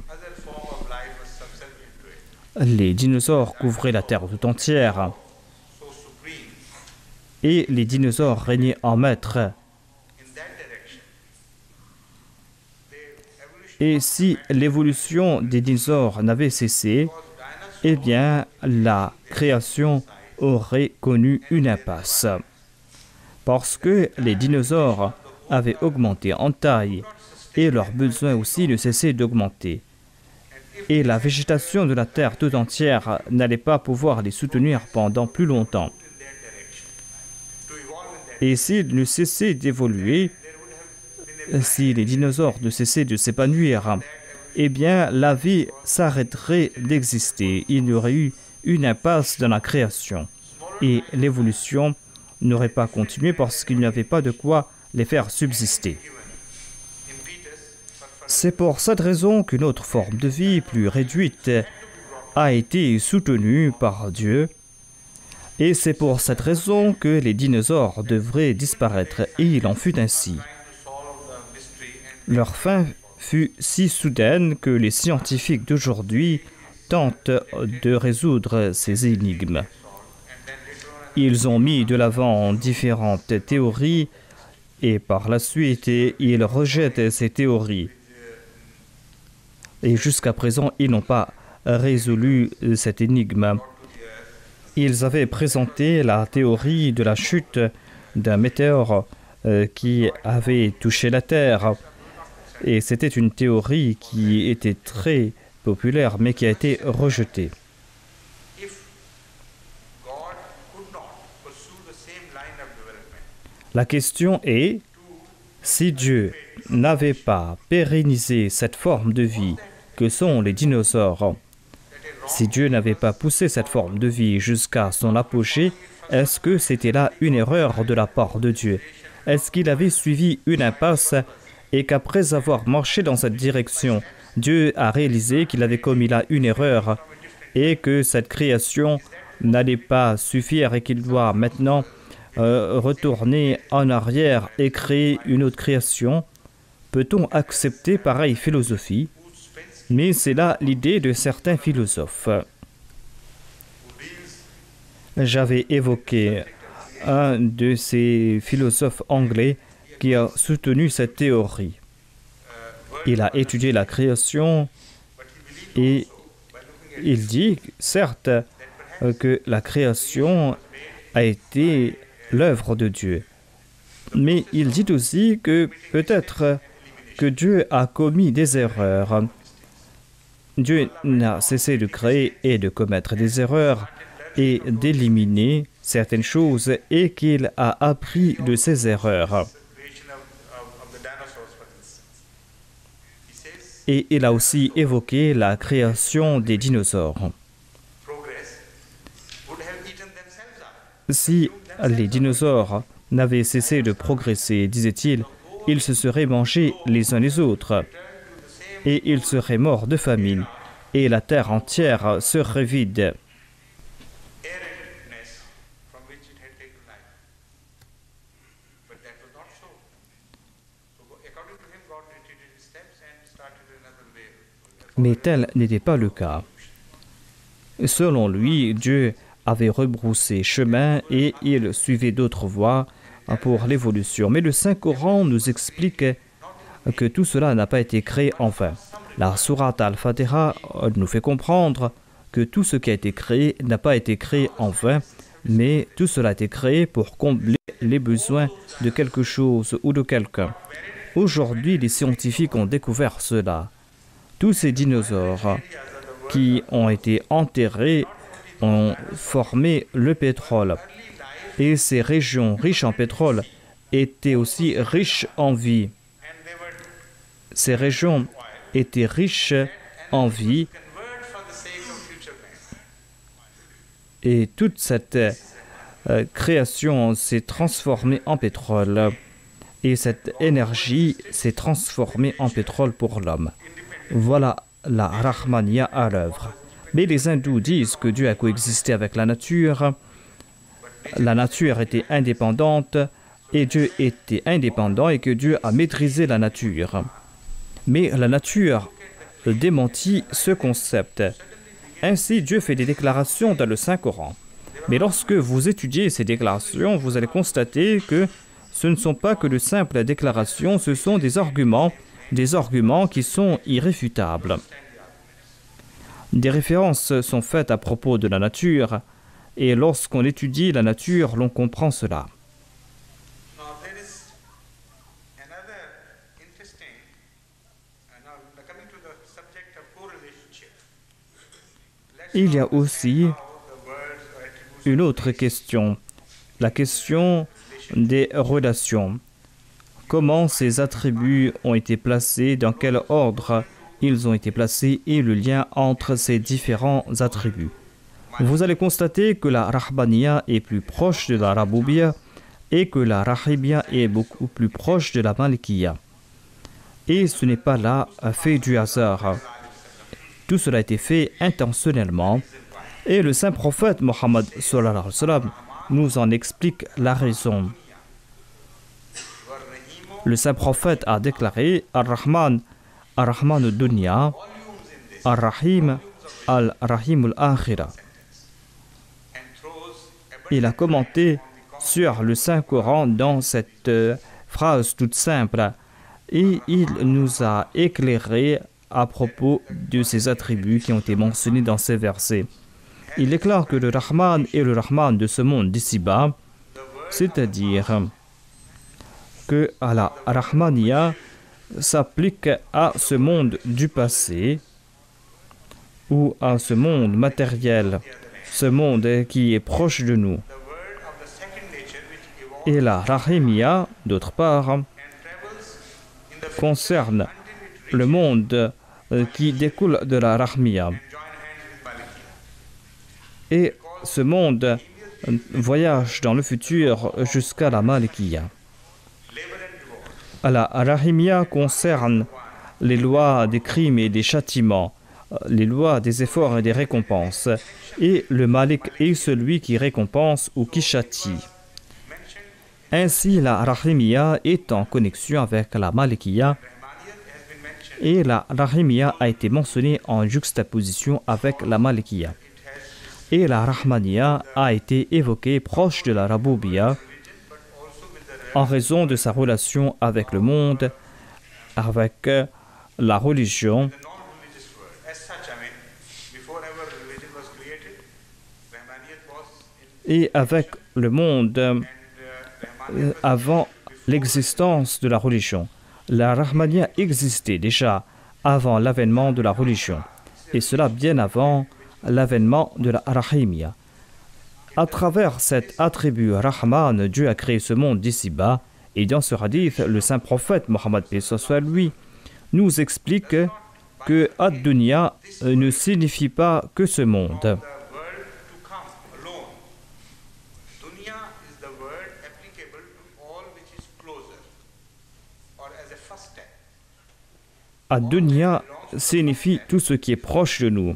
form of life was subservient to it. Les dinosaures couvraient la Terre tout entière, So supreme et les dinosaures régnaient en maître. in that direction. The evolution Et si l'évolution des dinosaures n'avait cessé, was dinosaurs eh bien, la création aurait connu une impasse. Parce que les dinosaures avaient augmenté en taille et leurs besoins aussi ne cessaient d'augmenter. Et la végétation de la Terre tout entière n'allait pas pouvoir les soutenir pendant plus longtemps. in that direction. To evolve in that, Et s'ils ne cessaient d'évoluer, si les dinosaures ne cessaient de s'épanouir, eh bien, la vie s'arrêterait d'exister. Il y aurait eu une impasse dans la création. Et l'évolution n'aurait pas continué parce qu'il n'y avait pas de quoi les faire subsister. C'est pour cette raison qu'une autre forme de vie plus réduite a été soutenue par Dieu. Et c'est pour cette raison que les dinosaures devraient disparaître. Et il en fut ainsi. to solve the mystery and Leur fin fut si soudaine que les scientifiques d'aujourd'hui tentent de résoudre ces énigmes. Ils ont mis de l'avant différentes théories et par la suite ils rejettent ces théories. Et jusqu'à présent, ils n'ont pas résolu cette énigme. Ils avaient présenté la théorie de la chute d'un météore qui avait touché la Terre. Et c'était une théorie qui était très populaire, mais qui a été rejetée. if La question est, si Dieu n'avait pas pérennisé cette forme de vie que sont les dinosaures, si Dieu n'avait pas poussé cette forme de vie jusqu'à son apogée, est-ce que c'était là une erreur de la part de Dieu? Est-ce qu'il avait suivi une impasse et qu'après avoir marché dans cette direction, Dieu a réalisé qu'il avait commis là une erreur et que cette création n'allait pas suffire et qu'il doit maintenant retourner en arrière et créer une autre création? Peut-on accepter pareille philosophie? Mais c'est là l'idée de certains philosophes. J'avais évoqué un de ces philosophes anglais qui a soutenu cette théorie. Il a étudié la création et il dit, certes, que la création a été l'œuvre de Dieu. Mais il dit aussi que peut-être que Dieu a commis des erreurs. Dieu n'a cessé de créer et de commettre des erreurs et d'éliminer certaines choses et qu'il a appris de ses erreurs. Et il a aussi évoqué la création des dinosaures. Si les dinosaures n'avaient cessé de progresser, disait-il, ils se seraient mangés les uns les autres et ils seraient morts de famine et la terre entière serait vide. Mais tel n'était pas le cas. Selon lui, Dieu avait rebroussé chemin et il suivait d'autres voies pour l'évolution. Mais le Saint-Coran nous explique que tout cela n'a pas été créé en vain. La sourate Al-Fatiha nous fait comprendre que tout ce qui a été créé n'a pas été créé en vain, mais tout cela a été créé pour combler les besoins de quelque chose ou de quelqu'un. Aujourd'hui, les scientifiques ont découvert cela. Tous ces dinosaures qui ont été enterrés ont formé le pétrole. Et ces régions riches en pétrole étaient aussi riches en vie. Ces régions étaient riches en vie et toute cette création s'est transformée en pétrole et cette énergie s'est transformée en pétrole pour l'homme. Voilà la Rahmaniya à l'œuvre. Mais les hindous disent que Dieu a coexisté avec la nature était indépendante et Dieu était indépendant et que Dieu a maîtrisé la nature. Mais la nature démentit ce concept. Ainsi, Dieu fait des déclarations dans le Saint-Coran. Mais lorsque vous étudiez ces déclarations, vous allez constater que ce ne sont pas que de simples déclarations, ce sont des arguments qui sont irréfutables. Des références sont faites à propos de la nature, et lorsqu'on étudie la nature, l'on comprend cela. Il y a aussi une autre question, la question des relations. Comment ces attributs ont été placés, dans quel ordre ils ont été placés et le lien entre ces différents attributs. Vous allez constater que la Rahmaniya est plus proche de la Rabubiyya et que la Rahimiyya est beaucoup plus proche de la Malikiya. Et ce n'est pas là fait du hasard. Tout cela a été fait intentionnellement et le saint prophète Mohammed sallallahu alayhi wa sallam nous en explique la raison. Le saint prophète a déclaré Ar-Rahman, Ar-Rahman al-Dunya, Ar-Rahim, Al-Rahim al-Akhira. Il a commenté sur le Saint-Coran dans cette phrase toute simple et il nous a éclairé à propos de ces attributs qui ont été mentionnés dans ces versets. Il déclare que le Rahman est le Rahman de ce monde d'ici-bas, c'est-à-dire que la Rahmaniya s'applique à ce monde du passé ou à ce monde matériel, ce monde qui est proche de nous. Et la Rahimiyya, d'autre part, and travels in the concerne until it le monde qui découle de la Rahmiyya. join hands with Malikiya. Et ce monde voyage dans le futur jusqu'à la Malikiyya. Labor and reward. La Rahimiyya concerne les lois des crimes et des châtiments, les lois des efforts et des récompenses. Et le Malik est celui qui récompense ou qui châtie. Mentioned Ainsi, la Rahimiyya est en connexion avec la Malikiyya Rahmaniyat has been mentioned. et la Rahimiyya a été mentionnée en juxtaposition avec la Malikiyya. Et la Rahmaniyya a été évoquée proche de la Rabubiyya But also with the en raison de sa relation avec le monde, avec la religion, the non-religious world. As such, I mean, before ever religion was created, Rahmaniyat was in, et avec le monde and Rahmaniyat was avant l'existence de la religion. La Rahmaniyya existait déjà avant l'avènement de la religion, et cela bien avant l'avènement de la Rahimiyya. À travers cet attribut Rahman, Dieu a créé ce monde d'ici-bas, et dans ce hadith, le saint prophète Mohammed paix soit lui nous explique que Ad-Dunya ne signifie pas que ce monde. the world to come alone. Dunya is the word applicable to all which is closer or as a first step. Ad-Dunya signifie tout ce qui est proche de nous,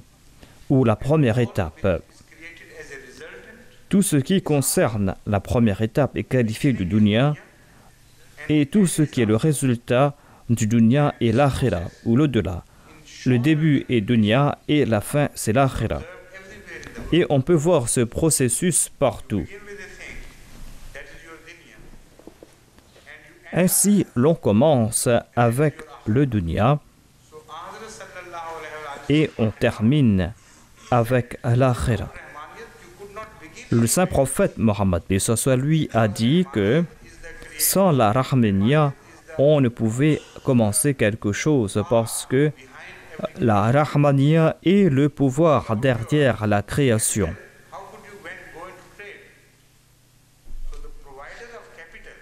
ou la première étape. It's created as a resultant Tout ce qui concerne la première étape est qualifié de dunya, et tout ce qui est le résultat du dunya est l'akhira, ou l'au-delà. Le début est dunya et la fin c'est l'akhira. everywhere in the world. Et on peut voir ce processus partout. Begin with a thing that is your dunya, and you Ainsi, l'on commence avec le dunya so Hazrat sallallahu alayhi wa sallam et on termine avec l'akhira. Rahmaniyat, you could not begin Le saint prophète Mohammed paix soit lui a dit que sans la Rahmaniyya, on ne pouvait commencer quelque chose parce que la Rahmaniyya est le pouvoir derrière la création. how could you go into trade? So the provider of capital,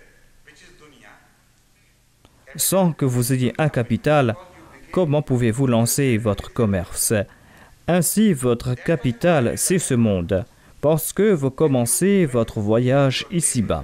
which is dunya, Sans que vous ayez un capital, comment pouvez-vous lancer votre commerce? Ainsi, votre capital, c'est ce monde, parce que vous commencez votre voyage ici-bas.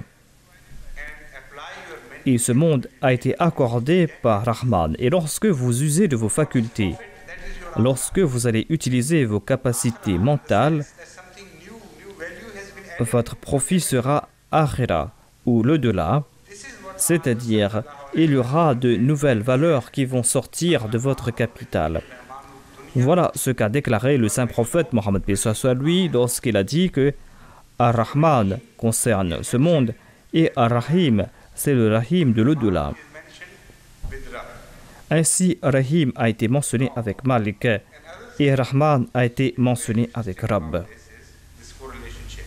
and apply your mental Et ce monde a été accordé par Rahman. Et lorsque vous usez de vos facultés, that is your lorsque vous allez utiliser vos capacités mentales, there's something new value has been added. votre profit sera akhira, ou l'au-delà, This is what c'est-à-dire il y aura de nouvelles valeurs qui vont sortir de votre capital. Voilà ce qu'a déclaré le saint prophète Mohammed paix soit lui lorsqu'il a dit que Ar-Rahman concerne ce monde et Ar-Rahim, c'est le Rahim de l'au-delà. is mentioned with Rabb. Ainsi, Rahim a été mentionné avec Malik et Rahman a été mentionné avec Rabb. This is this correlationship.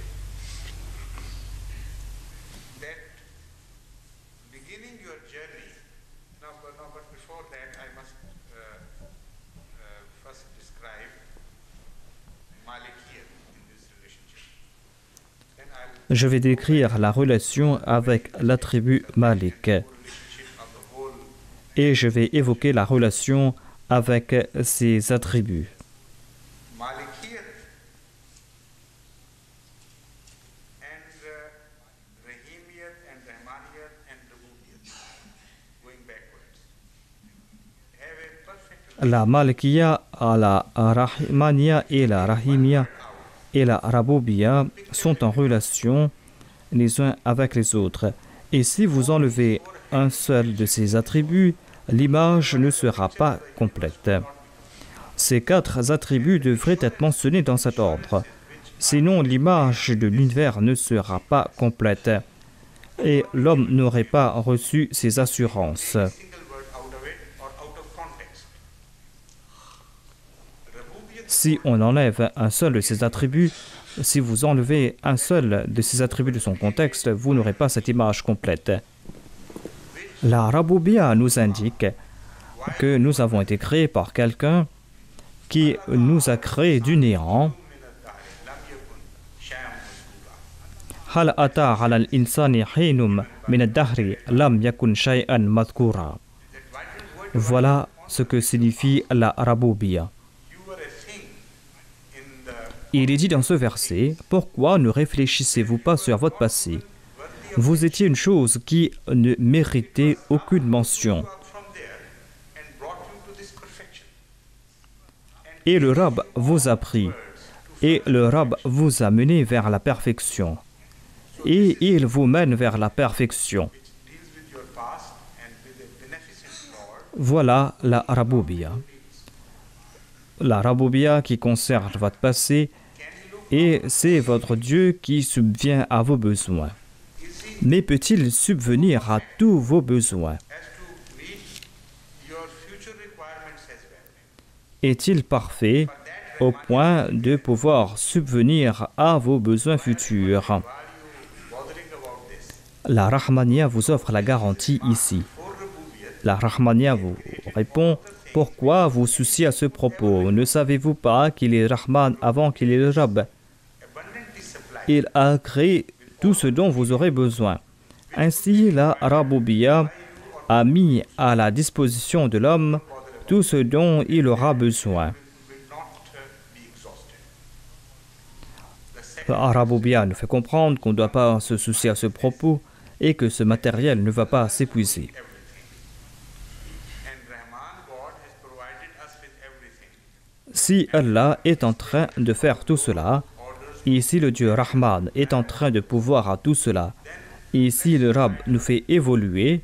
That beginning your journey. But before that, I must first describe Malikiyat in this relationship. Then I'll Je vais décrire la relation avec l'attribut Malik relationship of the whole. et je vais évoquer la relation avec ses attributs. Malikiyat and Rahimiyat and Rahmaniyat and Rububiyat, going backwards, have a perfect La Malikiyya, la Rahmaniyya et la Rahimiyya et la Rabubiyya sont en relation les uns avec les autres. Et si vous enlevez un seul de ces attributs, l'image ne sera pas complète. Ces quatre attributs devraient être mentionnés dans cet ordre. Sinon, l'image de l'univers ne sera pas complète et l'homme n'aurait pas reçu ses assurances. single word out of it or out of context. Rububiyat Si on enlève un seul de ces attributs, si vous enlevez un seul de ces attributs de son contexte, vous n'aurez pas cette image complète. La Rabubiyya nous indique que nous avons été créés par quelqu'un qui nous a créés du néant Hal ata ala al-insani hinum min ad-dahri lam yakun shay'an madhkura. Voilà ce que signifie la Rabubiyya. Il est dit dans ce verset, pourquoi ne réfléchissez-vous pas sur votre passé? Vous étiez une chose qui ne méritait aucune mention. Et le Rab vous a pris, et le Rab vous a mené vers la perfection. Et il vous mène vers la perfection. Voilà la Rabubiyya. La Rabubiyya qui concerne votre passé, et c'est votre Dieu qui subvient à vos besoins. Mais peut-il subvenir à tous vos besoins? Est-il parfait au point de pouvoir subvenir à vos besoins futurs? La Rahmaniyya vous offre la garantie ici. La Rahmaniyya vous répond, pourquoi vous souciez à ce propos? Ne savez-vous pas qu'il est Rahman avant qu'il est le Rab? Il a créé tout ce dont vous aurez besoin. Ainsi, la Rabubiyya a mis à la disposition de l'homme tout ce dont il aura besoin. La Rabubiyya nous fait comprendre qu'on ne doit pas se soucier à ce propos et que ce matériel ne va pas s'épuiser. Si Allah est en train de faire tout cela, et si le Dieu Rahman est en train de pouvoir à tout cela, et si le Rab nous fait évoluer,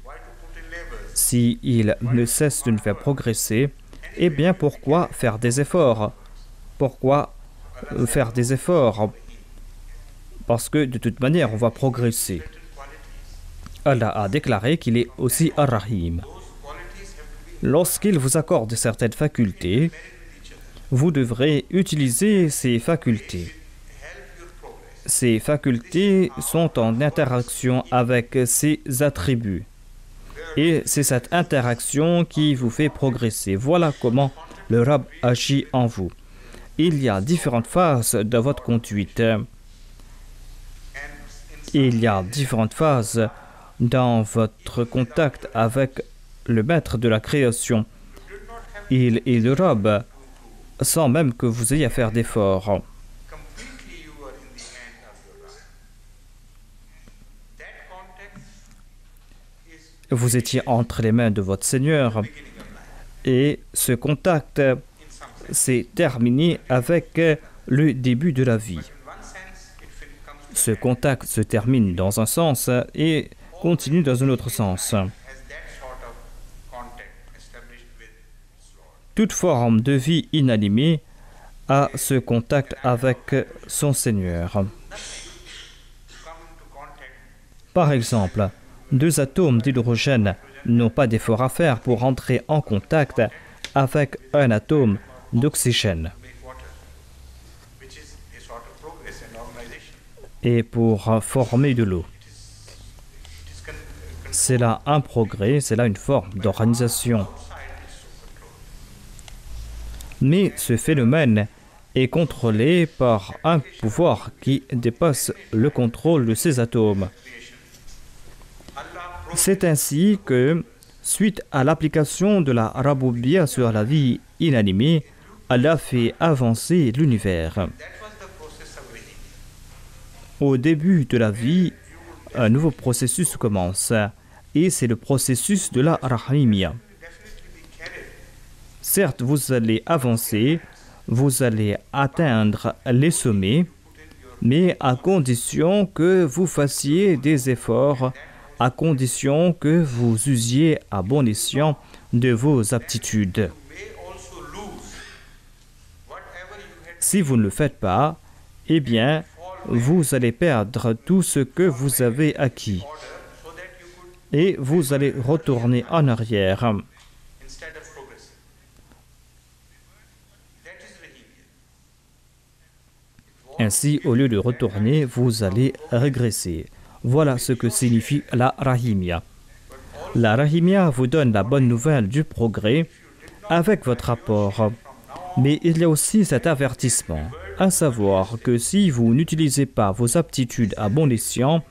si il ne cesse de nous faire progresser, eh bien pourquoi faire des efforts? Pourquoi faire des efforts? Parce que de toute manière, on va progresser. Allah a déclaré qu'il est aussi Ar-Rahim. Lorsqu'il vous accorde certaines facultés, vous devrez utiliser ces facultés. Ces facultés sont en interaction avec ces attributs. Et c'est cette interaction qui vous fait progresser. Voilà comment le Rab agit en vous. Il y a différentes phases de votre conduite. Il y a différentes phases dans votre contact avec le maître de la création. Il est le Rab sans même que vous ayez à faire d'efforts. Vous étiez entre les mains de votre Seigneur et ce contact s'est terminé avec le début de la vie. Ce contact se termine dans un sens et continue dans un autre sens. Toute forme de vie inanimée a ce contact avec son Seigneur. Par exemple, deux atomes d'hydrogène n'ont pas d'effort à faire pour entrer en contact avec un atome d'oxygène. Et pour former de l'eau. C'est là un progrès, c'est là une forme d'organisation. Mais ce phénomène est contrôlé par un pouvoir qui dépasse le contrôle de ces atomes. C'est ainsi que, suite à l'application de la Rabubiyya sur la vie inanimée, Allah fait avancer l'univers. Au début de la vie, un nouveau processus commence, et c'est le processus de la Rahimiyya. Certes, vous allez avancer, vous allez atteindre les sommets, mais à condition que vous fassiez des efforts, à condition que vous usiez à bon escient de vos aptitudes. Si vous ne le faites pas, eh bien, vous allez perdre tout ce que vous avez acquis et vous allez retourner en arrière. Ainsi, au lieu de retourner, vous allez régresser. Voilà ce que signifie la Rahimiyya. La Rahimiyya vous donne la bonne nouvelle du progrès avec votre apport. Mais il y a aussi cet avertissement. à savoir que si vous n'utilisez pas vos aptitudes à bon escient,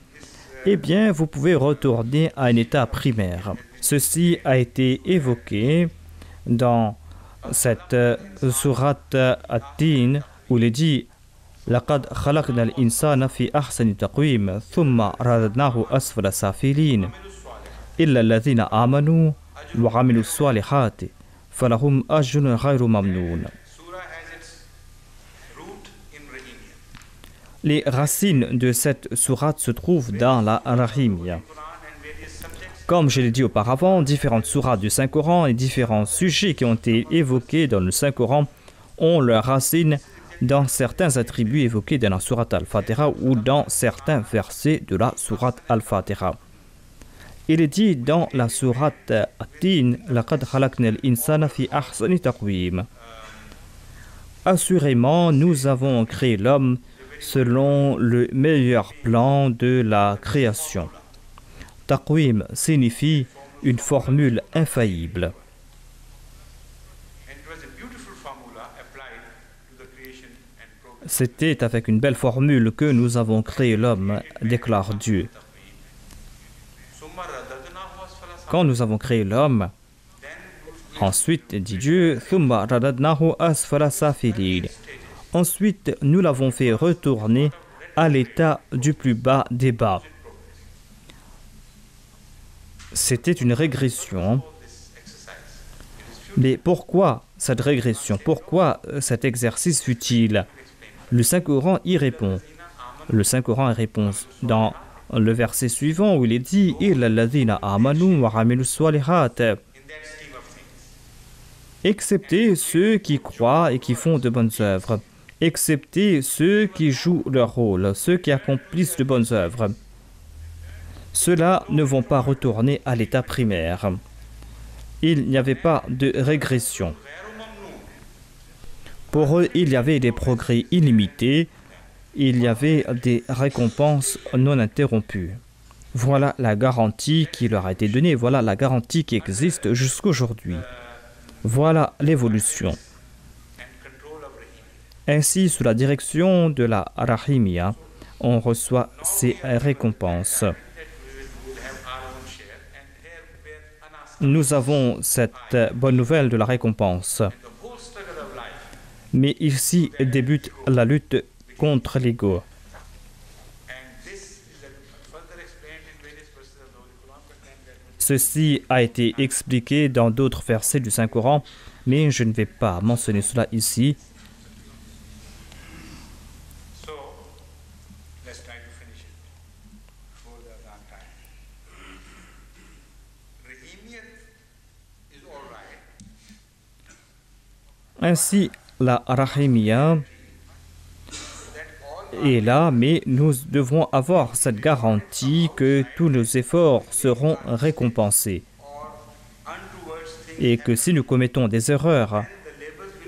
eh bien, vous pouvez retourner à un état primaire. Ceci a été évoqué dans cette sourate At-Tin où il est dit لقد خلقنا الإنسان في أحسن تقويم ثم رددناه أسفل سافلين إلا الذين آمنوا وعملوا الصالحات فلهم أجر غير ممنون. Les racines de cette sourate se trouvent dans la Rahimiyya. Comme je l'ai dit auparavant, différentes sourates du Saint-Coran et différents sujets qui ont été évoqués dans le Saint-Coran ont leurs racines dans certains attributs évoqués dans la sourate Al-Fatiha ou dans certains versets de la sourate Al-Fatiha. Il est dit dans la sourate At-Tin لَقَدْ خَلَقْنَا الْإِنسَانَ فِي أَحْسَنِ تَقْوِيمٍ. Assurément, nous avons créé l'homme selon le meilleur plan de la création. Taqwim signifie une formule infaillible. C'était avec une belle formule que nous avons créé l'homme, déclare Dieu. Quand nous avons créé l'homme, ensuite, dit Dieu, ثُمَّ رَدَدْنَاهُ أَسْفَلَ سَافِلِينَ. Ensuite, nous l'avons fait retourner à l'état du plus bas des bas. C'était une régression. Mais pourquoi cette régression? Pourquoi cet exercice futile? Le Saint-Coran y répond. Le Saint-Coran y répond dans le verset suivant où il est dit إِلَّا الَّذِينَ آمَنُوا وَعَمِلُوا الصَّالِحَاتِ. Excepté ceux qui croient et qui font de bonnes œuvres. Excepté ceux qui jouent leur rôle, ceux qui accomplissent de bonnes œuvres. Ceux-là ne vont pas retourner à l'état primaire. Il n'y avait pas de régression. Pour eux, il y avait des progrès illimités, il y avait des récompenses non interrompues. Voilà la garantie qui leur a été donnée, voilà la garantie qui existe jusqu'aujourd'hui. Voilà l'évolution. Ainsi, sous la direction de la Rahimiyya, on reçoit ces récompenses. Nous avons cette bonne nouvelle de la récompense. Mais ici débute la lutte contre l'ego. Ceci a été expliqué dans d'autres versets du Saint-Coran, mais je ne vais pas mentionner cela ici. Ainsi, la Rahimiyya est là, mais nous devons avoir cette garantie que tous nos efforts seront récompensés. Et que si nous commettons des erreurs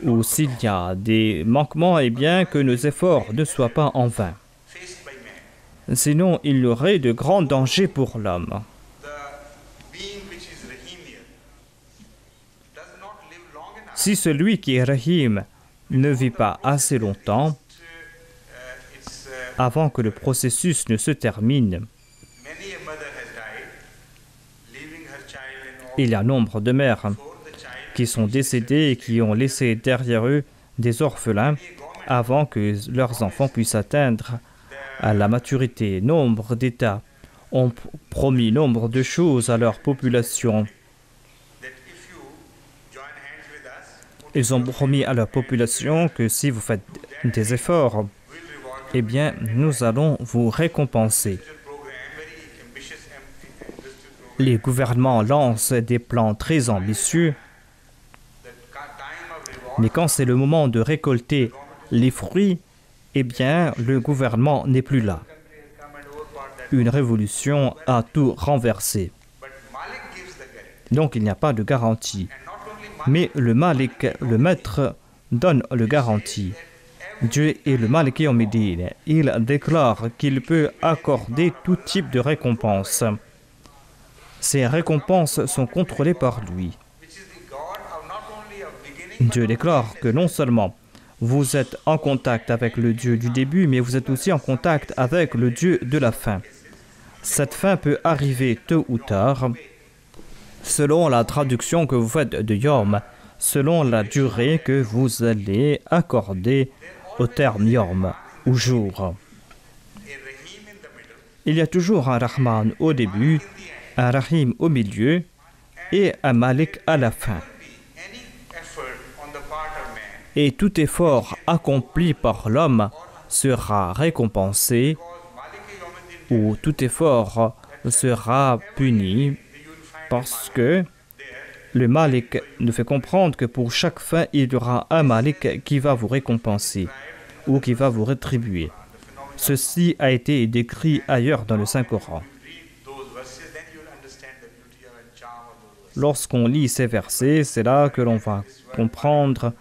ou s'il y a des manquements, eh bien que nos efforts ne soient pas en vain. Sinon, il y aurait de grands dangers pour l'homme. Si celui qui est Rahim ne vit pas assez longtemps, avant que le processus ne se termine, il y a nombre de mères qui sont décédées et qui ont laissé derrière eux des orphelins avant que leurs enfants puissent atteindre à la maturité. Nombre d'États ont promis nombre de choses à leur population. Ils ont promis à leur population que si vous faites des efforts, eh bien, nous allons vous récompenser. Les gouvernements lancent des plans très ambitieux, mais quand c'est le moment de récolter les fruits, eh bien, le gouvernement n'est plus là. Une révolution a tout renversé. Donc, il n'y a pas de garantie. Mais le Malik, le maître, donne le garantie. Dieu est le Malik Yawmiddin. Il déclare qu'il peut accorder tout type de récompense. Ces récompenses sont contrôlées par lui. Dieu déclare que non seulement vous êtes en contact avec le Dieu du début, mais vous êtes aussi en contact avec le Dieu de la fin. Cette fin peut arriver tôt ou tard, selon la traduction que vous faites de Yom, selon la durée que vous allez accorder au terme Yom, ou jour. Il y a toujours un Rahman au début, un Rahim au milieu et un Malik à la fin. Et tout effort accompli par l'homme sera récompensé ou tout effort sera puni parce que le Malik nous fait comprendre que pour chaque fin, il y aura un Malik qui va vous récompenser ou qui va vous rétribuer. Ceci a été décrit ailleurs dans le Saint-Coran. Lorsqu'on lit ces versets, c'est là que l'on va comprendre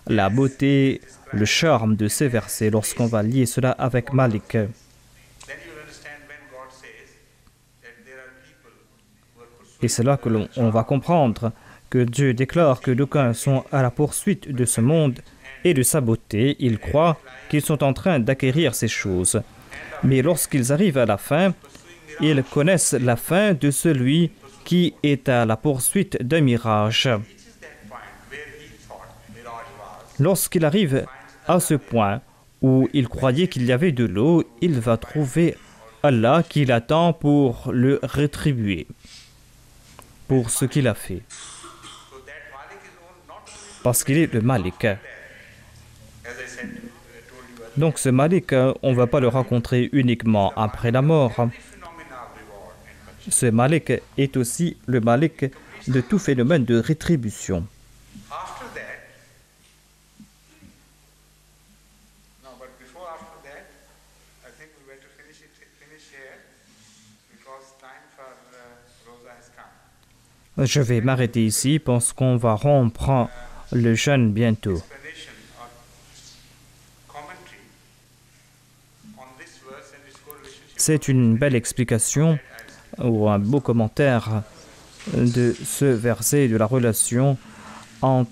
la beauté, le charme de ces versets lorsqu'on va lier cela avec Malik. Et c'est là que l'on va comprendre que Dieu déclare que d'aucuns sont à la poursuite de ce monde et de sa beauté. Ils croient qu'ils sont en train d'acquérir ces choses. Mais lorsqu'ils arrivent à la fin, ils connaissent la fin de celui qui est à la poursuite d'un mirage. Lorsqu'il arrive à ce point où il croyait qu'il y avait de l'eau, il va trouver Allah qui l'attend pour le rétribuer pour ce qu'il a fait. Parce qu'il est le Malik. Donc ce Malik, on ne va pas le rencontrer uniquement après la mort. Ce Malik est aussi le Malik de tout phénomène de rétribution. Je vais m'arrêter ici parce qu'on va rompre le jeûne bientôt. C'est une belle explication ou un beau commentaire de ce verset, de la relation entre